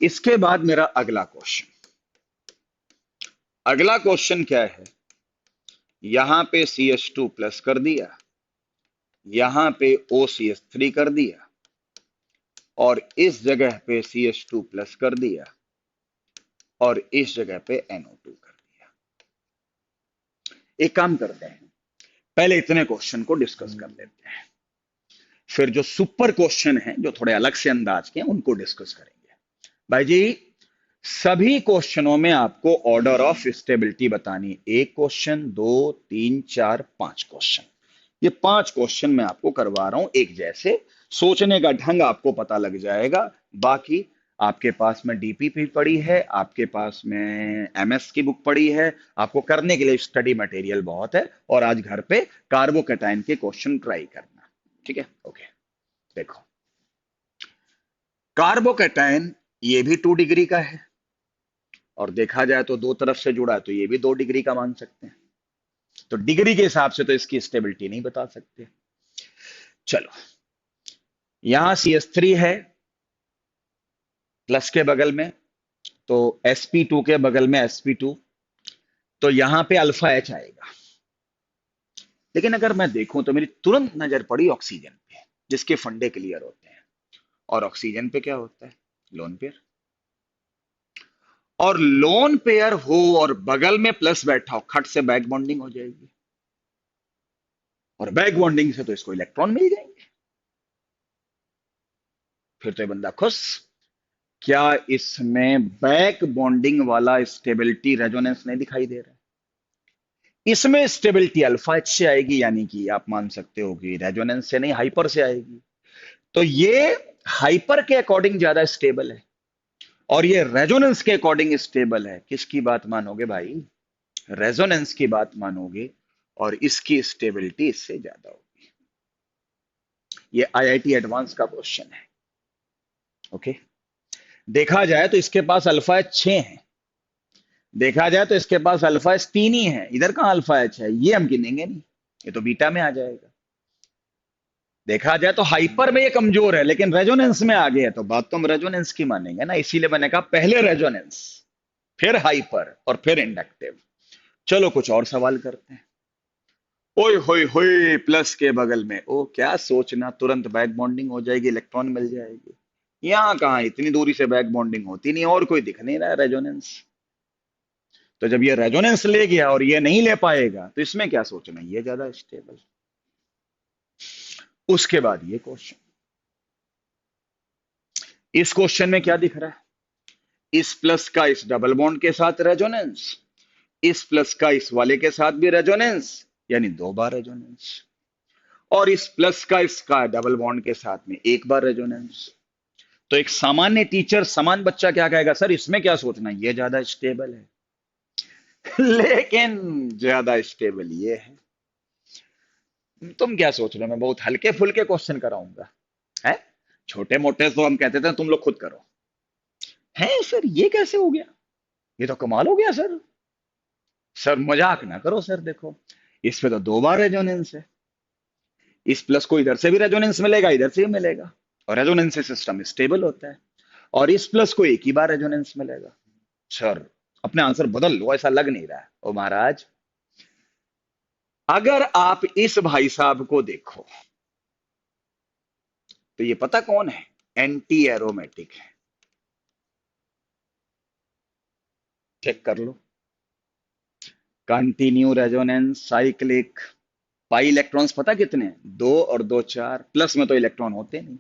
इसके बाद मेरा अगला क्वेश्चन, अगला क्वेश्चन क्या है? यहां पे CH2 प्लस कर दिया, यहां पे OCH3 कर दिया और इस जगह पे CH2 प्लस कर दिया और इस जगह पे NO2 कर दिया। एक काम करते हैं, पहले इतने क्वेश्चन को डिस्कस कर लेते हैं, फिर जो सुपर क्वेश्चन हैं जो थोड़े अलग से अंदाज के हैं उनको डिस्कस करेंगे। भाई जी, सभी क्वेश्चनों में आपको ऑर्डर ऑफ स्टेबिलिटी बतानी। एक क्वेश्चन, दो, तीन, चार, पांच क्वेश्चन। ये पांच क्वेश्चन मैं आपको करवा रहा हूं एक जैसे, सोचने का ढंग आपको पता लग जाएगा। बाकी आपके पास में डीपीपी पड़ी है, आपके पास में एमएस की बुक पड़ी है, आपको करने के लिए स्टडी मटेरियल बहुत है। और आज घर पे कार्बोकैटायन के क्वेश्चन ट्राई करना, ठीक है? ओके, देखो कार्बोकैटायन ये भी 2 डिग्री का है और देखा जाए तो दो तरफ से जुड़ा है तो ये भी 2 डिग्री का मान सकते हैं। तो डिग्री के हिसाब से तो इसकी स्टेबिलिटी नहीं बता सकते। चलो, यहां CH3 है प्लस के बगल में, तो sp2 के बगल में sp2, तो यहां पे अल्फा H आएगा। लेकिन अगर मैं देखूं तो मेरी तुरंत नजर पड़ी ऑक्सीजन पे, जिसके फंडे क्लियर होते हैं। और ऑक्सीजन पे क्या होता है? Lone pair. और लोन पेयर हो और बगल में प्लस बैठा हो, खट से बैक बॉन्डिंग हो जाएगी और बैक बॉन्डिंग से तो इसको इलेक्ट्रॉन मिल जाएंगे। फिर तो ये बंदा खुश। क्या इसमें बैक बॉन्डिंग वाला स्टेबिलिटी रेजोनेंस नहीं दिखाई दे रहा है? इसमें स्टेबिलिटी अल्फा एच से आएगी, यानी कि आप मान सकते हो कि रेजोनेंस से नहीं हाइपर से आएगी। तो ये हाइपर के अकॉर्डिंग ज्यादा स्टेबल है और ये रेजोनेंस के अकॉर्डिंग स्टेबल है। किसकी बात मानोगे भाई? रेजोनेंस की बात मानोगे और इसकी स्टेबिलिटी इससे ज्यादा होगी। ये आईआईटी एडवांस का क्वेश्चन है। ओके, देखा जाए तो इसके पास अल्फा एच 6 है, देखा जाए तो इसके पास अल्फा एच 3 ही है। इधर कहां अल्फा एच है? ये हम गिनेंगे नहीं, ये तो बीटा में आ जाएगा। देखा जाए तो हाइपर में ये कमजोर है लेकिन रेजोनेंस में आगे है, तो बात तो हम रेजोनेंस की मानेंगे ना। इसीलिए मैंने कहा पहले रेजोनेंस, फिर हाइपर और फिर इंडक्टिव। चलो कुछ और सवाल करते हैं। ओए होए होए, प्लस के बगल में ओ, क्या सोचना, तुरंत बैक बॉन्डिंग हो जाएगी, इलेक्ट्रॉन मिल जाएगी। यहां कहां, इतनी दूरी से बैक बॉन्डिंग होती नहीं और कोई दिख नहीं रहा है रेजोनेंस। तो जब ये रेजोनेंस ले गया और ये नहीं ले पाएगा तो इसमें क्या सोचना, ये ज्यादा स्टेबल। उसके बाद ये क्वेश्चन, इस क्वेश्चन में क्या दिख रहा है? इस प्लस का इस डबल बॉन्ड के साथ रेजोनेंस, इस प्लस का इस वाले के साथ भी रेजोनेंस, यानी 2 बार रेजोनेंस। और इस प्लस का इसका डबल बॉन्ड के साथ में 1 बार रेजोनेंस। तो एक सामान्य टीचर, समान बच्चा क्या कहेगा? सर इसमें क्या सोचना, ये ज्यादा स्टेबल है। लेकिन ज्यादा स्टेबल ये है। तुम क्या सोच रहे हो मैं बहुत हल्के फुल्के क्वेश्चन कराऊंगा? है, छोटे मोटे तो हम कहते थे तुम लोग खुद करो। है सर, ये कैसे हो गया? ये तो कमाल हो गया सर। सर मजाक ना करो सर, देखो इस पे तो 2 बार रेजोनेंस है। इस प्लस को इधर से भी रेजोनेंस मिलेगा, इधर से भी मिलेगा और रेजोनेंस से सिस्टम स्टेबल होता है। और इस प्लस को एक ही बार रेजोनेंस मिलेगा। सर अपने आंसर बदल लो, ऐसा लग नहीं रहा है। ओ महाराज, अगर आप इस भाई साहब को देखो तो ये पता कौन है? एंटी एरोमेटिक है। चेक कर लो। Continue resonance cyclic. Pi electrons पता कितने हैं? दो और दो चार, प्लस में तो इलेक्ट्रॉन होते नहीं।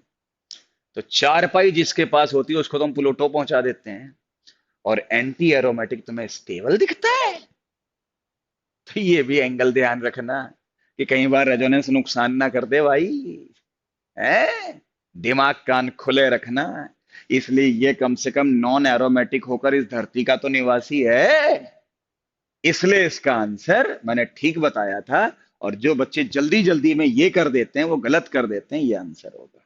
तो चार पाई जिसके पास होती है उसको तो हम प्लूटो पहुंचा देते हैं। और एंटी एरोमेटिक तुम्हें स्टेबल दिखता है। तो ये भी एंगल ध्यान रखना कि कई बार रेजोनेंस नुकसान ना कर दे भाई। है, दिमाग कान खुले रखना। इसलिए ये कम से कम नॉन एरोमेटिक होकर इस धरती का तो निवासी है। इसलिए इसका आंसर मैंने ठीक बताया था। और जो बच्चे जल्दी जल्दी में ये कर देते हैं वो गलत कर देते हैं, ये आंसर होगा।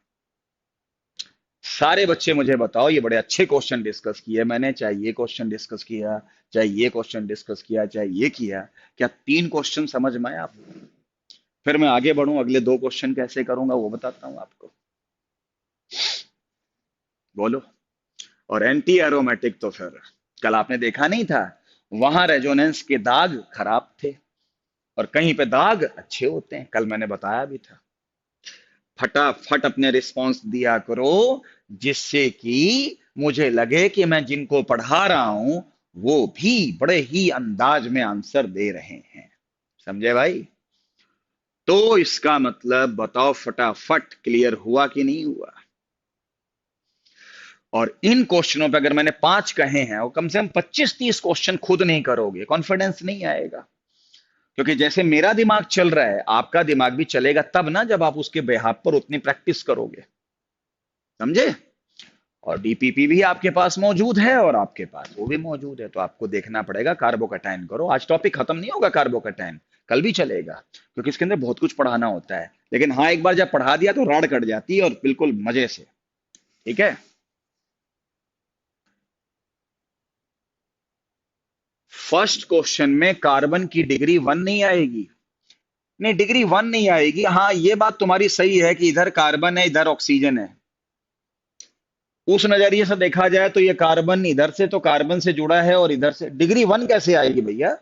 सारे बच्चे मुझे बताओ, ये बड़े अच्छे क्वेश्चन डिस्कस किए मैंने, चाहे ये क्वेश्चन डिस्कस किया, चाहे ये क्वेश्चन डिस्कस किया, चाहे ये किया। क्या तीन क्वेश्चन समझ में आए आपको? फिर मैं आगे बढ़ूं, अगले दो क्वेश्चन कैसे करूंगा वो बताता हूं आपको। बोलो। और एंटी एरोमेटिक तो फिर कल आपने देखा नहीं था, वहां रेजोनेंस के दाग खराब थे और कहीं पे दाग अच्छे होते हैं, कल मैंने बताया भी था। फटाफट अपने रिस्पॉन्स दिया करो, जिससे कि मुझे लगे कि मैं जिनको पढ़ा रहा हूं वो भी बड़े ही अंदाज में आंसर दे रहे हैं। समझे भाई? तो इसका मतलब बताओ फटाफट क्लियर हुआ कि नहीं हुआ? और इन क्वेश्चनों पे अगर मैंने पांच कहे हैं और कम से कम 25-30 क्वेश्चन खुद नहीं करोगे, कॉन्फिडेंस नहीं आएगा। क्योंकि जैसे मेरा दिमाग चल रहा है आपका दिमाग भी चलेगा तब ना, जब आप उसके बेहाफ पर उतनी प्रैक्टिस करोगे। समझे? और डीपीपी भी आपके पास मौजूद है और आपके पास वो भी मौजूद है, तो आपको देखना पड़ेगा। कार्बोकैटायन करो। आज टॉपिक खत्म नहीं होगा कार्बोकैटायन, कल भी चलेगा, क्योंकि इसके अंदर बहुत कुछ पढ़ाना होता है। लेकिन हाँ, एक बार जब पढ़ा दिया तो राड़ कट जाती है और बिल्कुल मजे से। ठीक है? फर्स्ट क्वेश्चन में कार्बन की डिग्री वन नहीं आएगी। नहीं, डिग्री वन नहीं आएगी। हाँ, ये बात तुम्हारी सही है कि इधर कार्बन है इधर ऑक्सीजन है। उस नजरिए से देखा जाए तो ये कार्बन इधर से तो कार्बन से जुड़ा है और इधर से डिग्री वन कैसे आएगी भैया?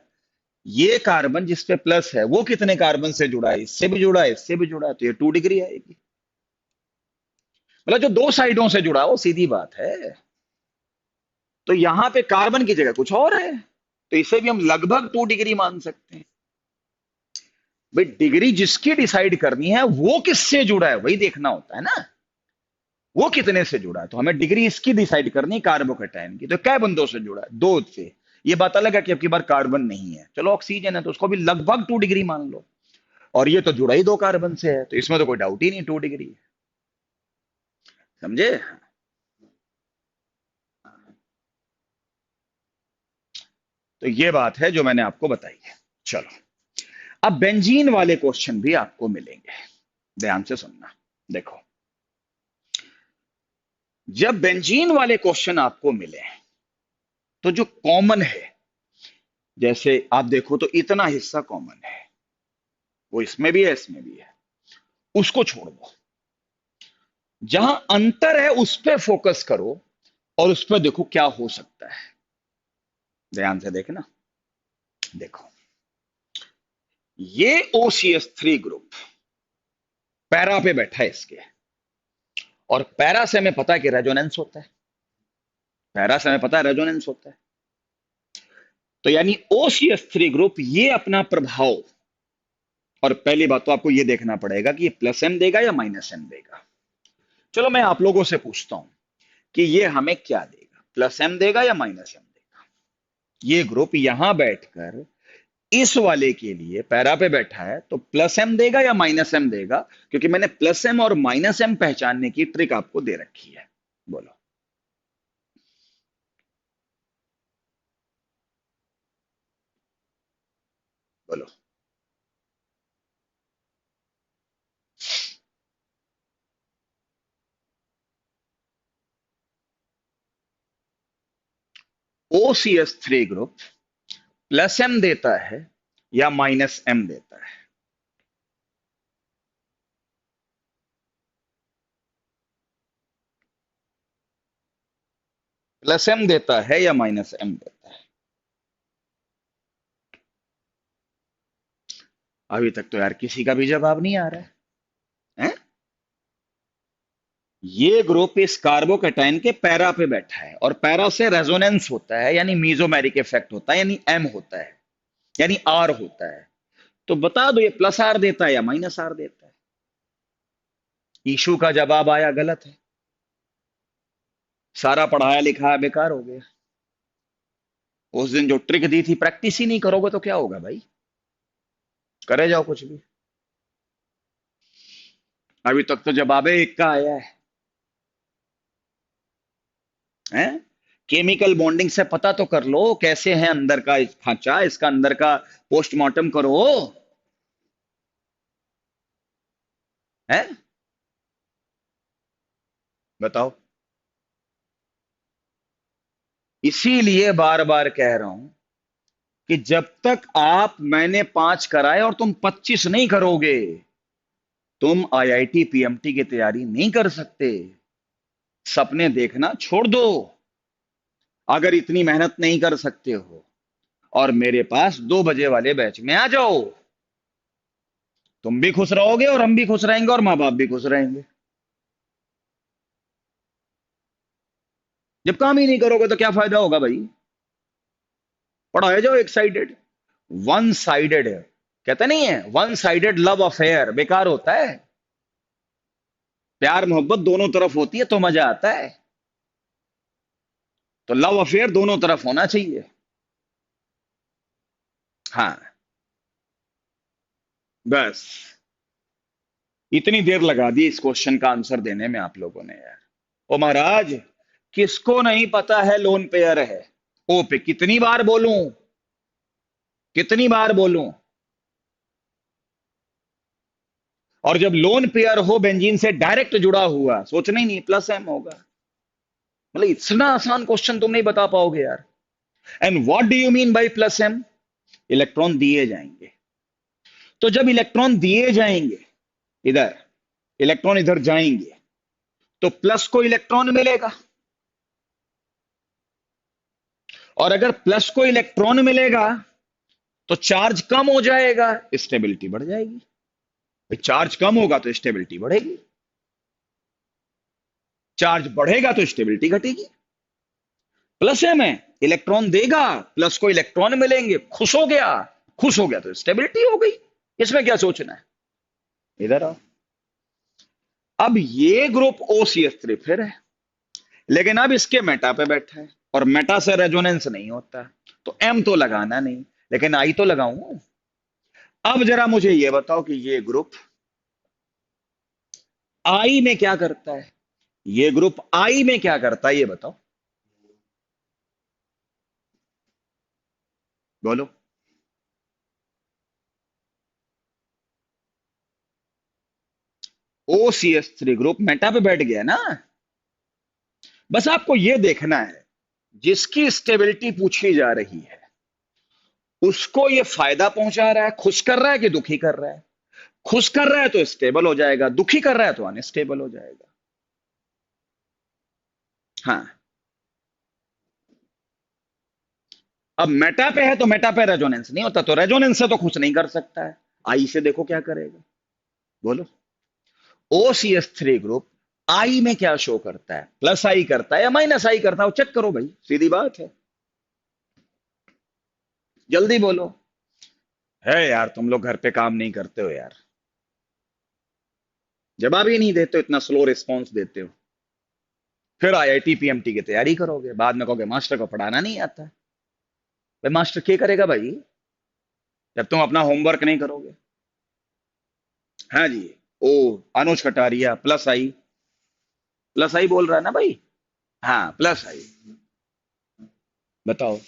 ये कार्बन जिस पे प्लस है वो कितने कार्बन से जुड़ा है? इससे भी जुड़ा है, इससे भी जुड़ा है, तो ये 2 डिग्री आएगी। मतलब जो दो साइडों से जुड़ा है वो सीधी बात है। तो यहां पे कार्बन की जगह कुछ और है, तो इसे भी हम लगभग 2 डिग्री मान सकते हैं। भाई डिग्री जिसकी डिसाइड करनी है वो किससे जुड़ा है वही देखना होता है ना, वो कितने से जुड़ा है। तो हमें डिग्री इसकी डिसाइड करनी, कार्बोकैटायन की। तो क्या बंदों से जुड़ा है? दो से। ये बात अलग है कि अब की बार कार्बन नहीं है, चलो ऑक्सीजन है तो उसको भी लगभग 2 डिग्री मान लो। और ये तो जुड़ा ही दो कार्बन से है, तो इसमें तो कोई डाउट ही नहीं, 2 डिग्री। समझे? तो ये बात है जो मैंने आपको बताई है। चलो, अब बेंजीन वाले क्वेश्चन भी आपको मिलेंगे, ध्यान से सुनना। देखो, जब बेंजीन वाले क्वेश्चन आपको मिले तो जो कॉमन है, जैसे आप देखो तो इतना हिस्सा कॉमन है, वो इसमें भी है इसमें भी है, उसको छोड़ दो। जहां अंतर है उस पर फोकस करो और उस पर देखो क्या हो सकता है। ध्यान से देखना। देखो, ये OCH3 ग्रुप पैरा पे बैठा है इसके, और पैरा से हमें पता है कि रेजोनेंस होता है। पैरा से हमें पता है रेजोनेंस होता है। तो यानी OCH3 ग्रुप ये अपना प्रभाव, और पहली बात तो आपको ये देखना पड़ेगा कि ये प्लस एम देगा या माइनस एम देगा। चलो मैं आप लोगों से पूछता हूं कि ये हमें क्या देगा, प्लस एम देगा या माइनस एम देगा? ये ग्रुप यहां बैठकर इस वाले के लिए पैरा पे बैठा है, तो प्लस एम देगा या माइनस एम देगा? क्योंकि मैंने प्लस एम और माइनस एम पहचानने की ट्रिक आपको दे रखी है। बोलो। बोलो। OCH3 ग्रुप प्लस एम देता है या माइनस एम देता है? प्लस एम देता है या माइनस एम देता है? अभी तक तो यार किसी का भी जवाब नहीं आ रहा है। हैं? ये ग्रुप इस कार्बोकेटाइन के पैरा पे बैठा है और पैरा से रेजोनेंस होता है, यानी मीजोमेरिक इफेक्ट होता है, यानी एम होता है, यानी आर होता है। तो बता दो ये प्लस आर देता है या माइनस आर देता है? ईशु का जवाब आया गलत है। सारा पढ़ाया लिखाया बेकार हो गया। उस दिन जो ट्रिक दी थी प्रैक्टिस ही नहीं करोगे तो क्या होगा भाई? करे जाओ कुछ भी। अभी तक तो जवाब एक का आया है। केमिकल बॉन्डिंग से पता तो कर लो कैसे है अंदर का खांचा, इसका अंदर का पोस्टमार्टम करो। है, बताओ। इसीलिए बार बार कह रहा हूं कि जब तक आप मैंने 5 कराए और तुम 25 नहीं करोगे, तुम आईआईटी पीएमटी की तैयारी नहीं कर सकते। सपने देखना छोड़ दो। अगर इतनी मेहनत नहीं कर सकते हो और मेरे पास 2 बजे वाले बैच में आ जाओ, तुम भी खुश रहोगे और हम भी खुश रहेंगे और माँ बाप भी खुश रहेंगे। जब काम ही नहीं करोगे तो क्या फायदा होगा भाई? पढ़ाए जाओ एक साइडेड। वन साइडेड है, कहते नहीं है, वन साइडेड लव अफेयर बेकार होता है। प्यार मोहब्बत दोनों तरफ होती है तो मजा आता है। तो लव अफेयर दोनों तरफ होना चाहिए। हाँ, बस इतनी देर लगा दी इस क्वेश्चन का आंसर देने में आप लोगों ने यार। ओ महाराज, किसको नहीं पता है लोन पेयर है? ओ पे कितनी बार बोलूं, कितनी बार बोलूं? और जब लोन पेयर हो बेंजीन से डायरेक्ट जुड़ा हुआ, सोचना ही नहीं प्लस एम होगा। मतलब इतना आसान क्वेश्चन तुम नहीं बता पाओगे यार। And what do you mean by plus M? Electron दिए जाएंगे। तो जब इलेक्ट्रॉन दिए जाएंगे, इधर इलेक्ट्रॉन इधर जाएंगे, तो प्लस को इलेक्ट्रॉन मिलेगा। और अगर प्लस को इलेक्ट्रॉन मिलेगा तो चार्ज कम हो जाएगा, स्टेबिलिटी बढ़ जाएगी। चार्ज कम होगा तो स्टेबिलिटी बढ़ेगी, चार्ज बढ़ेगा तो स्टेबिलिटी घटेगी। प्लस है में इलेक्ट्रॉन देगा, प्लस को इलेक्ट्रॉन मिलेंगे, खुश हो गया, खुश हो गया तो स्टेबिलिटी हो गई। इसमें क्या सोचना है? इधर आओ। अब ये ग्रुप OCH3 फिर है, लेकिन अब इसके मेटा पे बैठा है और मेटा से रेजोनेंस नहीं होता, तो एम तो लगाना नहीं, लेकिन आई तो लगाऊं। अब जरा मुझे ये बताओ कि ये ग्रुप आई में क्या करता है? ये ग्रुप आई में क्या करता है ये बताओ, बोलो। OCH3 ग्रुप मेटा पे बैठ गया ना। बस आपको यह देखना है, जिसकी स्टेबिलिटी पूछी जा रही है उसको यह फायदा पहुंचा रहा है, खुश कर रहा है कि दुखी कर रहा है? खुश कर रहा है तो स्टेबल हो जाएगा, दुखी कर रहा है तो अनस्टेबल हो जाएगा। हाँ, अब मेटा पे है तो मेटा पे रेजोनेंस नहीं होता, तो रेजोनेंस से तो खुश नहीं कर सकता है। आई से देखो क्या करेगा, बोलो। OCH3 ग्रुप आई में क्या शो करता है? प्लस आई करता है या माइनस आई करता है? वो चेक करो भाई, सीधी बात है, जल्दी बोलो। है यार, तुम लोग घर पे काम नहीं करते हो यार, जवाब ही नहीं देते हो, इतना स्लो रिस्पॉन्स देते हो। फिर आईआईटी पीएमटी की तैयारी करोगे, बाद में कहोगे मास्टर को पढ़ाना नहीं आता। भाई मास्टर क्या करेगा भाई जब तुम अपना होमवर्क नहीं करोगे? हाँ जी। ओ, अनुज कटारिया प्लस आई, प्लस आई बोल रहा है ना भाई? हाँ, प्लस आई। बताओ,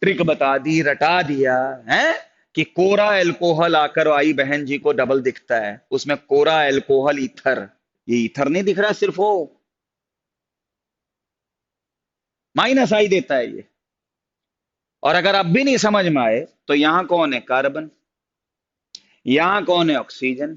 ट्रिक बता दी, रटा दिया है कि कोरा एल्कोहल आकर आई बहन जी को डबल दिखता है, उसमें कोरा एल्कोहल ईथर, ये ईथर नहीं दिख रहा, सिर्फ वो माइनस आई देता है ये। और अगर अब भी नहीं समझ में आए तो यहां कौन है? कार्बन। यहां कौन है? ऑक्सीजन।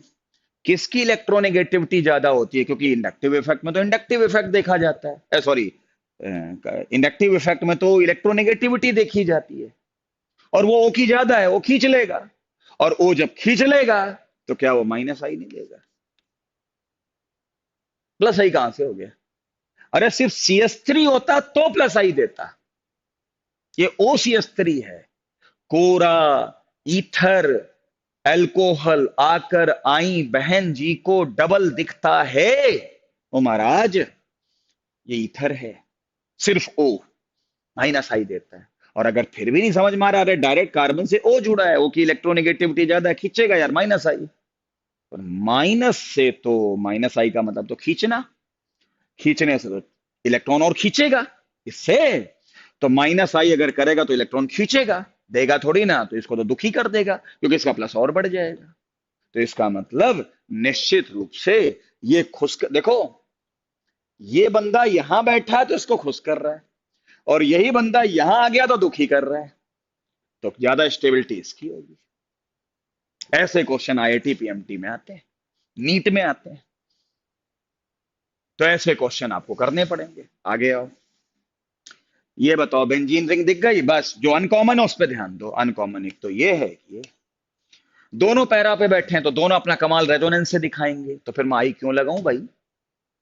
किसकी इलेक्ट्रोनेगेटिविटी ज्यादा होती है? क्योंकि इंडक्टिव इफेक्ट में तो इंडक्टिव इफेक्ट देखा जाता है, सॉरी, इंडक्टिव इफेक्ट में तो इलेक्ट्रोनेगेटिविटी देखी जाती है। और वो O की ज्यादा है, वो खींच लेगा। और O जब खींच लेगा तो क्या वो माइनस आई नहीं देगा? प्लस आई कहां से हो गया? अरे सिर्फ CS3 होता तो प्लस आई देता। ये OCS3 है। कोरा, ईथर, एल्कोहल आकर आई बहन जी को डबल दिखता है। ओ महाराज, ये ईथर है। सिर्फ O माइनस आई देता है। और अगर फिर भी नहीं समझ में आ रहा, अरे डायरेक्ट कार्बन से O जुड़ा है, O की इलेक्ट्रोनेगेटिविटी ज्यादा है, खींचेगा यार माइनस आई। और माइनस से तो माइनस आई का मतलब तो खींचना, खींचने से तो इलेक्ट्रॉन और खींचेगा इससे। तो माइनस आई अगर करेगा तो इलेक्ट्रॉन खींचेगा, देगा थोड़ी ना, तो इसको तो दुखी कर देगा क्योंकि इसका प्लस और बढ़ जाएगा। तो इसका मतलब निश्चित रूप से ये देखो, ये बंदा यहां बैठा है तो इसको खुश कर रहा है, और यही बंदा यहां आ गया तो दुखी कर रहा है, तो ज्यादा स्टेबिलिटी इसकी होगी। ऐसे क्वेश्चन IIT PMT में आते हैं, नीट में आते हैं। तो ऐसे क्वेश्चन आपको करने पड़ेंगे। आगे आओ, ये बताओ बेंजीन रिंग दिख गई? बस जो अनकॉमन है उस पर ध्यान दो। अनकॉमन एक तो ये है कि ये दोनों पैरा पे बैठे हैं, तो दोनों अपना कमाल रेजोनेंस से दिखाएंगे, तो फिर मैं आई क्यों लगाऊं भाई?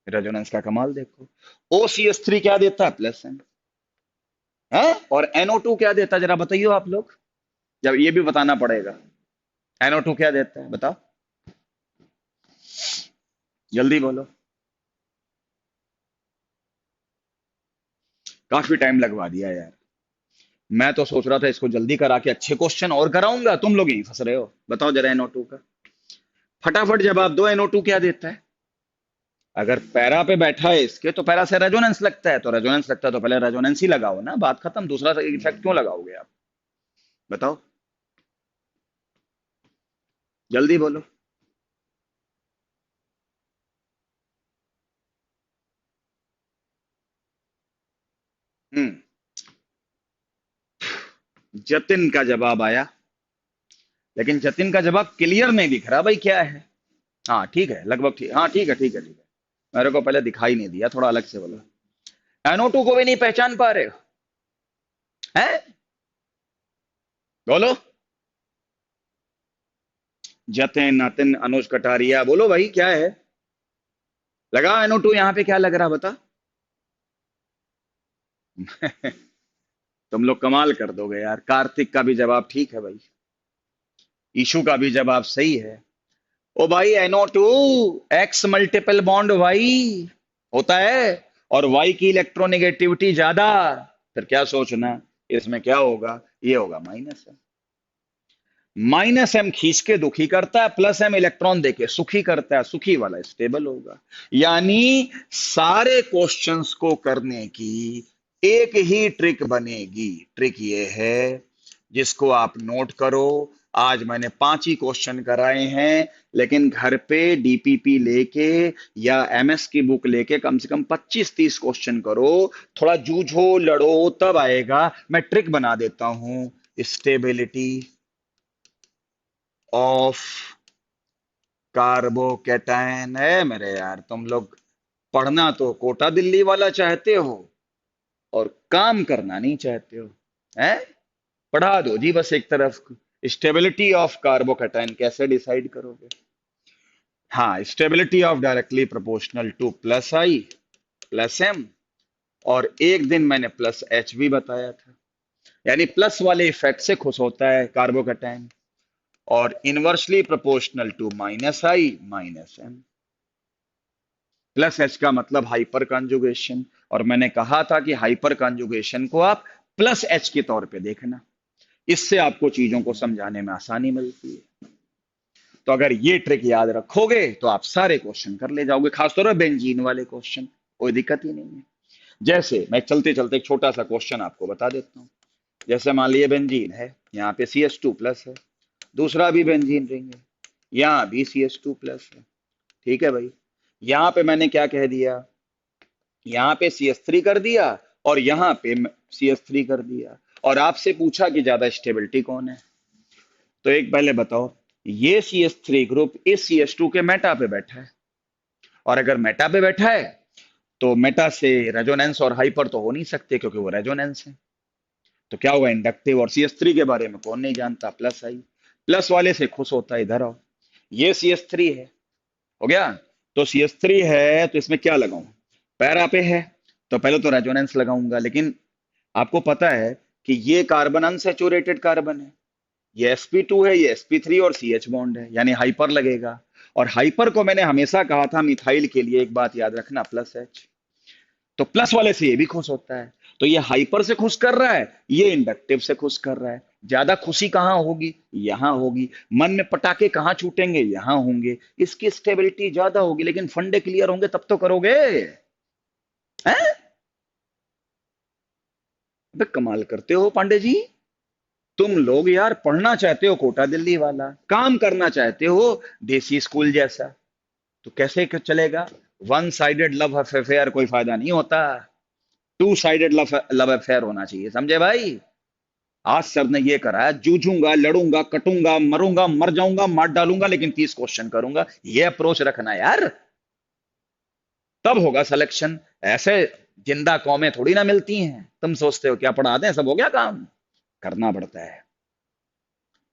रेजोनेंस का कमाल देखो। OCS3 क्या देता है? प्लस एन है। और NO2 क्या देता है, जरा बताइए आप लोग। जब ये भी बताना पड़ेगा, NO2 क्या देता है बताओ, जल्दी बोलो। काफी टाइम लगवा दिया यार। मैं तो सोच रहा था इसको जल्दी करा के अच्छे क्वेश्चन और कराऊंगा, तुम लोग यहीं फंस रहे हो। बताओ जरा NO2 का फटाफट जवाब दो। NO2 क्या देता है? अगर पैरा पे बैठा है इसके तो पैरा से रेजोनेंस लगता है, तो रेजोनेंस लगता है तो पहले रेजोनेंस ही लगाओ ना, बात खत्म। दूसरा इफेक्ट क्यों लगाओगे आप? बताओ, जल्दी बोलो। हम्म। जतिन का जवाब आया, लेकिन जतिन का जवाब क्लियर नहीं दिख रहा भाई, क्या है? हाँ ठीक है, लगभग ठीक। हाँ ठीक है, ठीक है, ठीक है। मेरे को पहले दिखाई नहीं दिया, थोड़ा अलग से बोलो। NO2 को भी नहीं पहचान पा रहे हो? हैं? बोलो। जतिन, नतिन, अनुज कटारिया, बोलो भाई क्या है? लगा NO2 यहाँ पे? क्या लग रहा बता? तुम लोग कमाल कर दोगे यार। कार्तिक का भी जवाब ठीक है भाई, ईशु का भी जवाब सही है। ओ भाई NO2 x multiple bond Y होता है, और वाई की इलेक्ट्रोनेगेटिविटी ज्यादा। फिर क्या सोचना, इसमें क्या होगा? ये होगा माइनस एम। माइनस एम खींच के दुखी करता है, प्लस एम इलेक्ट्रॉन देके सुखी करता है, सुखी वाला स्टेबल होगा। यानी सारे क्वेश्चंस को करने की एक ही ट्रिक बनेगी। ट्रिक ये है, जिसको आप नोट करो। आज मैंने 5 ही क्वेश्चन कराए हैं, लेकिन घर पे DPP लेके या MS की बुक लेके कम से कम 25-30 क्वेश्चन करो। थोड़ा जूझो, लड़ो, तब आएगा। मैं ट्रिक बना देता हूं। स्टेबिलिटी ऑफ कार्बोकेटायन है मेरे यार। तुम लोग पढ़ना तो कोटा दिल्ली वाला चाहते हो और काम करना नहीं चाहते हो, हैं? पढ़ा दो जी बस एक तरफ। स्टेबिलिटी ऑफ कार्बोकेटायन कैसे डिसाइड करोगे? हाँ, stability of directly proportional to plus I plus M. और एक दिन मैंने प्लस एच भी बताया था, यानी प्लस वाले इफेक्ट से खुश होता है कार्बोकेटायन। और inversely proportional to minus I minus M. Plus H का मतलब हाइपर कॉन्जुगेशन, और मैंने कहा था कि हाइपर कॉन्जुगेशन को आप प्लस एच के तौर पे देखना, इससे आपको चीजों को समझाने में आसानी मिलती है। तो अगर ये ट्रिक याद रखोगे तो आप सारे क्वेश्चन कर ले जाओगे, खासतौर पर बेंजीन वाले क्वेश्चन, कोई दिक्कत ही नहीं है। जैसे मैं चलते चलते एक छोटा सा क्वेश्चन आपको बता देता हूँ। जैसे मान लीजिए बेंजीन है, यहाँ पे CS2 प्लस है, दूसरा भी बेंजीन रिंग है, यहाँ भी CS2 प्लस है। ठीक है भाई, यहाँ पे मैंने क्या कह दिया, यहाँ पे CS3 कर दिया और यहाँ पे CS3 कर दिया, और आपसे पूछा कि ज्यादा स्टेबिलिटी कौन है। तो एक पहले बताओ, ये CS3 ग्रुप इस CS2 के मेटा पे बैठा है, और अगर मेटा पे बैठा है तो मेटा से रेजोनेंस और हाइपर तो हो नहीं सकते क्योंकि वो रेजोनेंस है। तो क्या हुआ, इंडक्टिव। और CS3 के बारे में कौन नहीं जानता, प्लस आई। प्लस वाले से खुश होता है, इधर आओ, ये CS3 है, हो गया। तो CH3 है तो इसमें क्या लगाऊं? पैरा पे है तो पहले तो रेजोनेंस लगाऊंगा, लेकिन आपको पता है कि ये कार्बन अनसैचुरेटेड कार्बन है, ये sp2 है, ये sp3 और CH बॉन्ड है, यानी हाइपर लगेगा। और हाइपर को मैंने हमेशा कहा था मिथाइल के लिए, एक बात याद रखना, प्लस H। तो प्लस वाले से ये भी खुश होता है, तो ये हाइपर से खुश कर रहा है, ये इंडक्टिव से खुश कर रहा है। ज्यादा खुशी कहाँ होगी? यहां होगी। मन में पटाखे कहाँ छूटेंगे? यहां होंगे। इसकी स्टेबिलिटी ज्यादा होगी, लेकिन फंडे क्लियर होंगे तब तो करोगे। हैं? अबे कमाल करते हो पांडे जी। तुम लोग यार पढ़ना चाहते हो कोटा दिल्ली वाला, काम करना चाहते हो देसी स्कूल जैसा, तो कैसे चलेगा? वन साइडेड लव अफेयर कोई फायदा नहीं होता, two sided love love affair होना चाहिए, समझे भाई? आज सर ने ये करा है, जूझूंगा, लड़ूंगा, कटूंगा, मरूंगा, मर जाऊंगा, मार डालूंगा, लेकिन 30 क्वेश्चन करूंगा, ये अप्रोच रखना यार, तब होगा सिलेक्शन। ऐसे जिंदा कौमें थोड़ी ना मिलती हैं, तुम सोचते हो क्या पढ़ा दें सब हो गया काम? करना पड़ता है।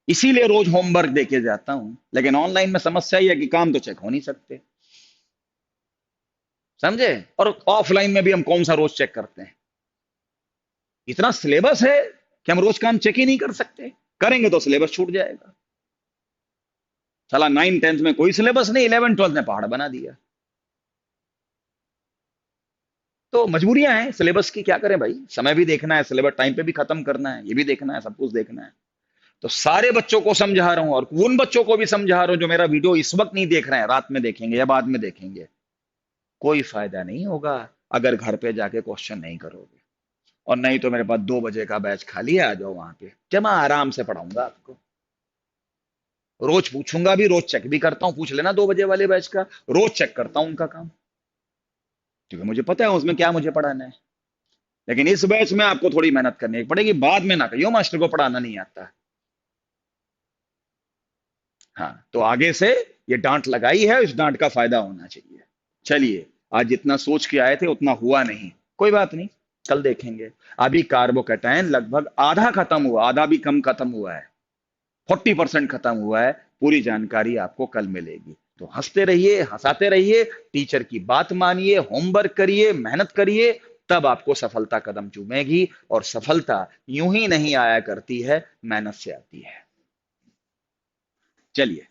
इसीलिए रोज होमवर्क देके जाता हूं, लेकिन ऑनलाइन में समस्या ही है कि काम तो चेक हो नहीं सकते, समझे? और ऑफलाइन में भी हम कौन सा रोज चेक करते हैं? इतना सिलेबस है कि हम रोज काम चेक ही नहीं कर सकते, करेंगे तो सिलेबस छूट जाएगा। साला 9 10 में कोई सिलेबस नहीं, 11 12 ने पहाड़ बना दिया। तो मजबूरियां हैं सिलेबस की, क्या करें भाई? समय भी देखना है, सिलेबस टाइम पे भी खत्म करना है, ये भी देखना है, सब कुछ देखना है। तो सारे बच्चों को समझा रहा हूं, और उन बच्चों को भी समझा रहा हूं जो मेरा वीडियो इस वक्त नहीं देख रहे हैं, रात में देखेंगे या बाद में देखेंगे। कोई फायदा नहीं होगा अगर घर पे जाके क्वेश्चन नहीं करोगे। और नहीं तो मेरे पास 2 बजे का बैच खाली है, आ जाओ वहां पे, जमा आराम से पढ़ाऊंगा आपको। रोज पूछूंगा भी, रोज चेक भी करता हूँ, पूछ लेना 2 बजे वाले बैच का, रोज चेक करता हूँ उनका काम, क्योंकि मुझे पता है उसमें क्या मुझे पढ़ाना है। लेकिन इस बैच में आपको थोड़ी मेहनत करनी पड़ेगी, बाद में ना कहियो मास्टर को पढ़ाना नहीं आता। हाँ, तो आगे से ये डांट लगाई है, इस डांट का फायदा होना चाहिए। चलिए, आज जितना सोच के आए थे उतना हुआ नहीं, कोई बात नहीं, कल देखेंगे। अभी कार्बोकैटायन लगभग आधा खत्म हुआ, आधा भी कम खत्म हुआ है, 40% खत्म हुआ है। पूरी जानकारी आपको कल मिलेगी। तो हंसते रहिए, हंसाते रहिए, टीचर की बात मानिए, होमवर्क करिए, मेहनत करिए, तब आपको सफलता कदम चूमेगी। और सफलता यूं ही नहीं आया करती है, मेहनत से आती है। चलिए।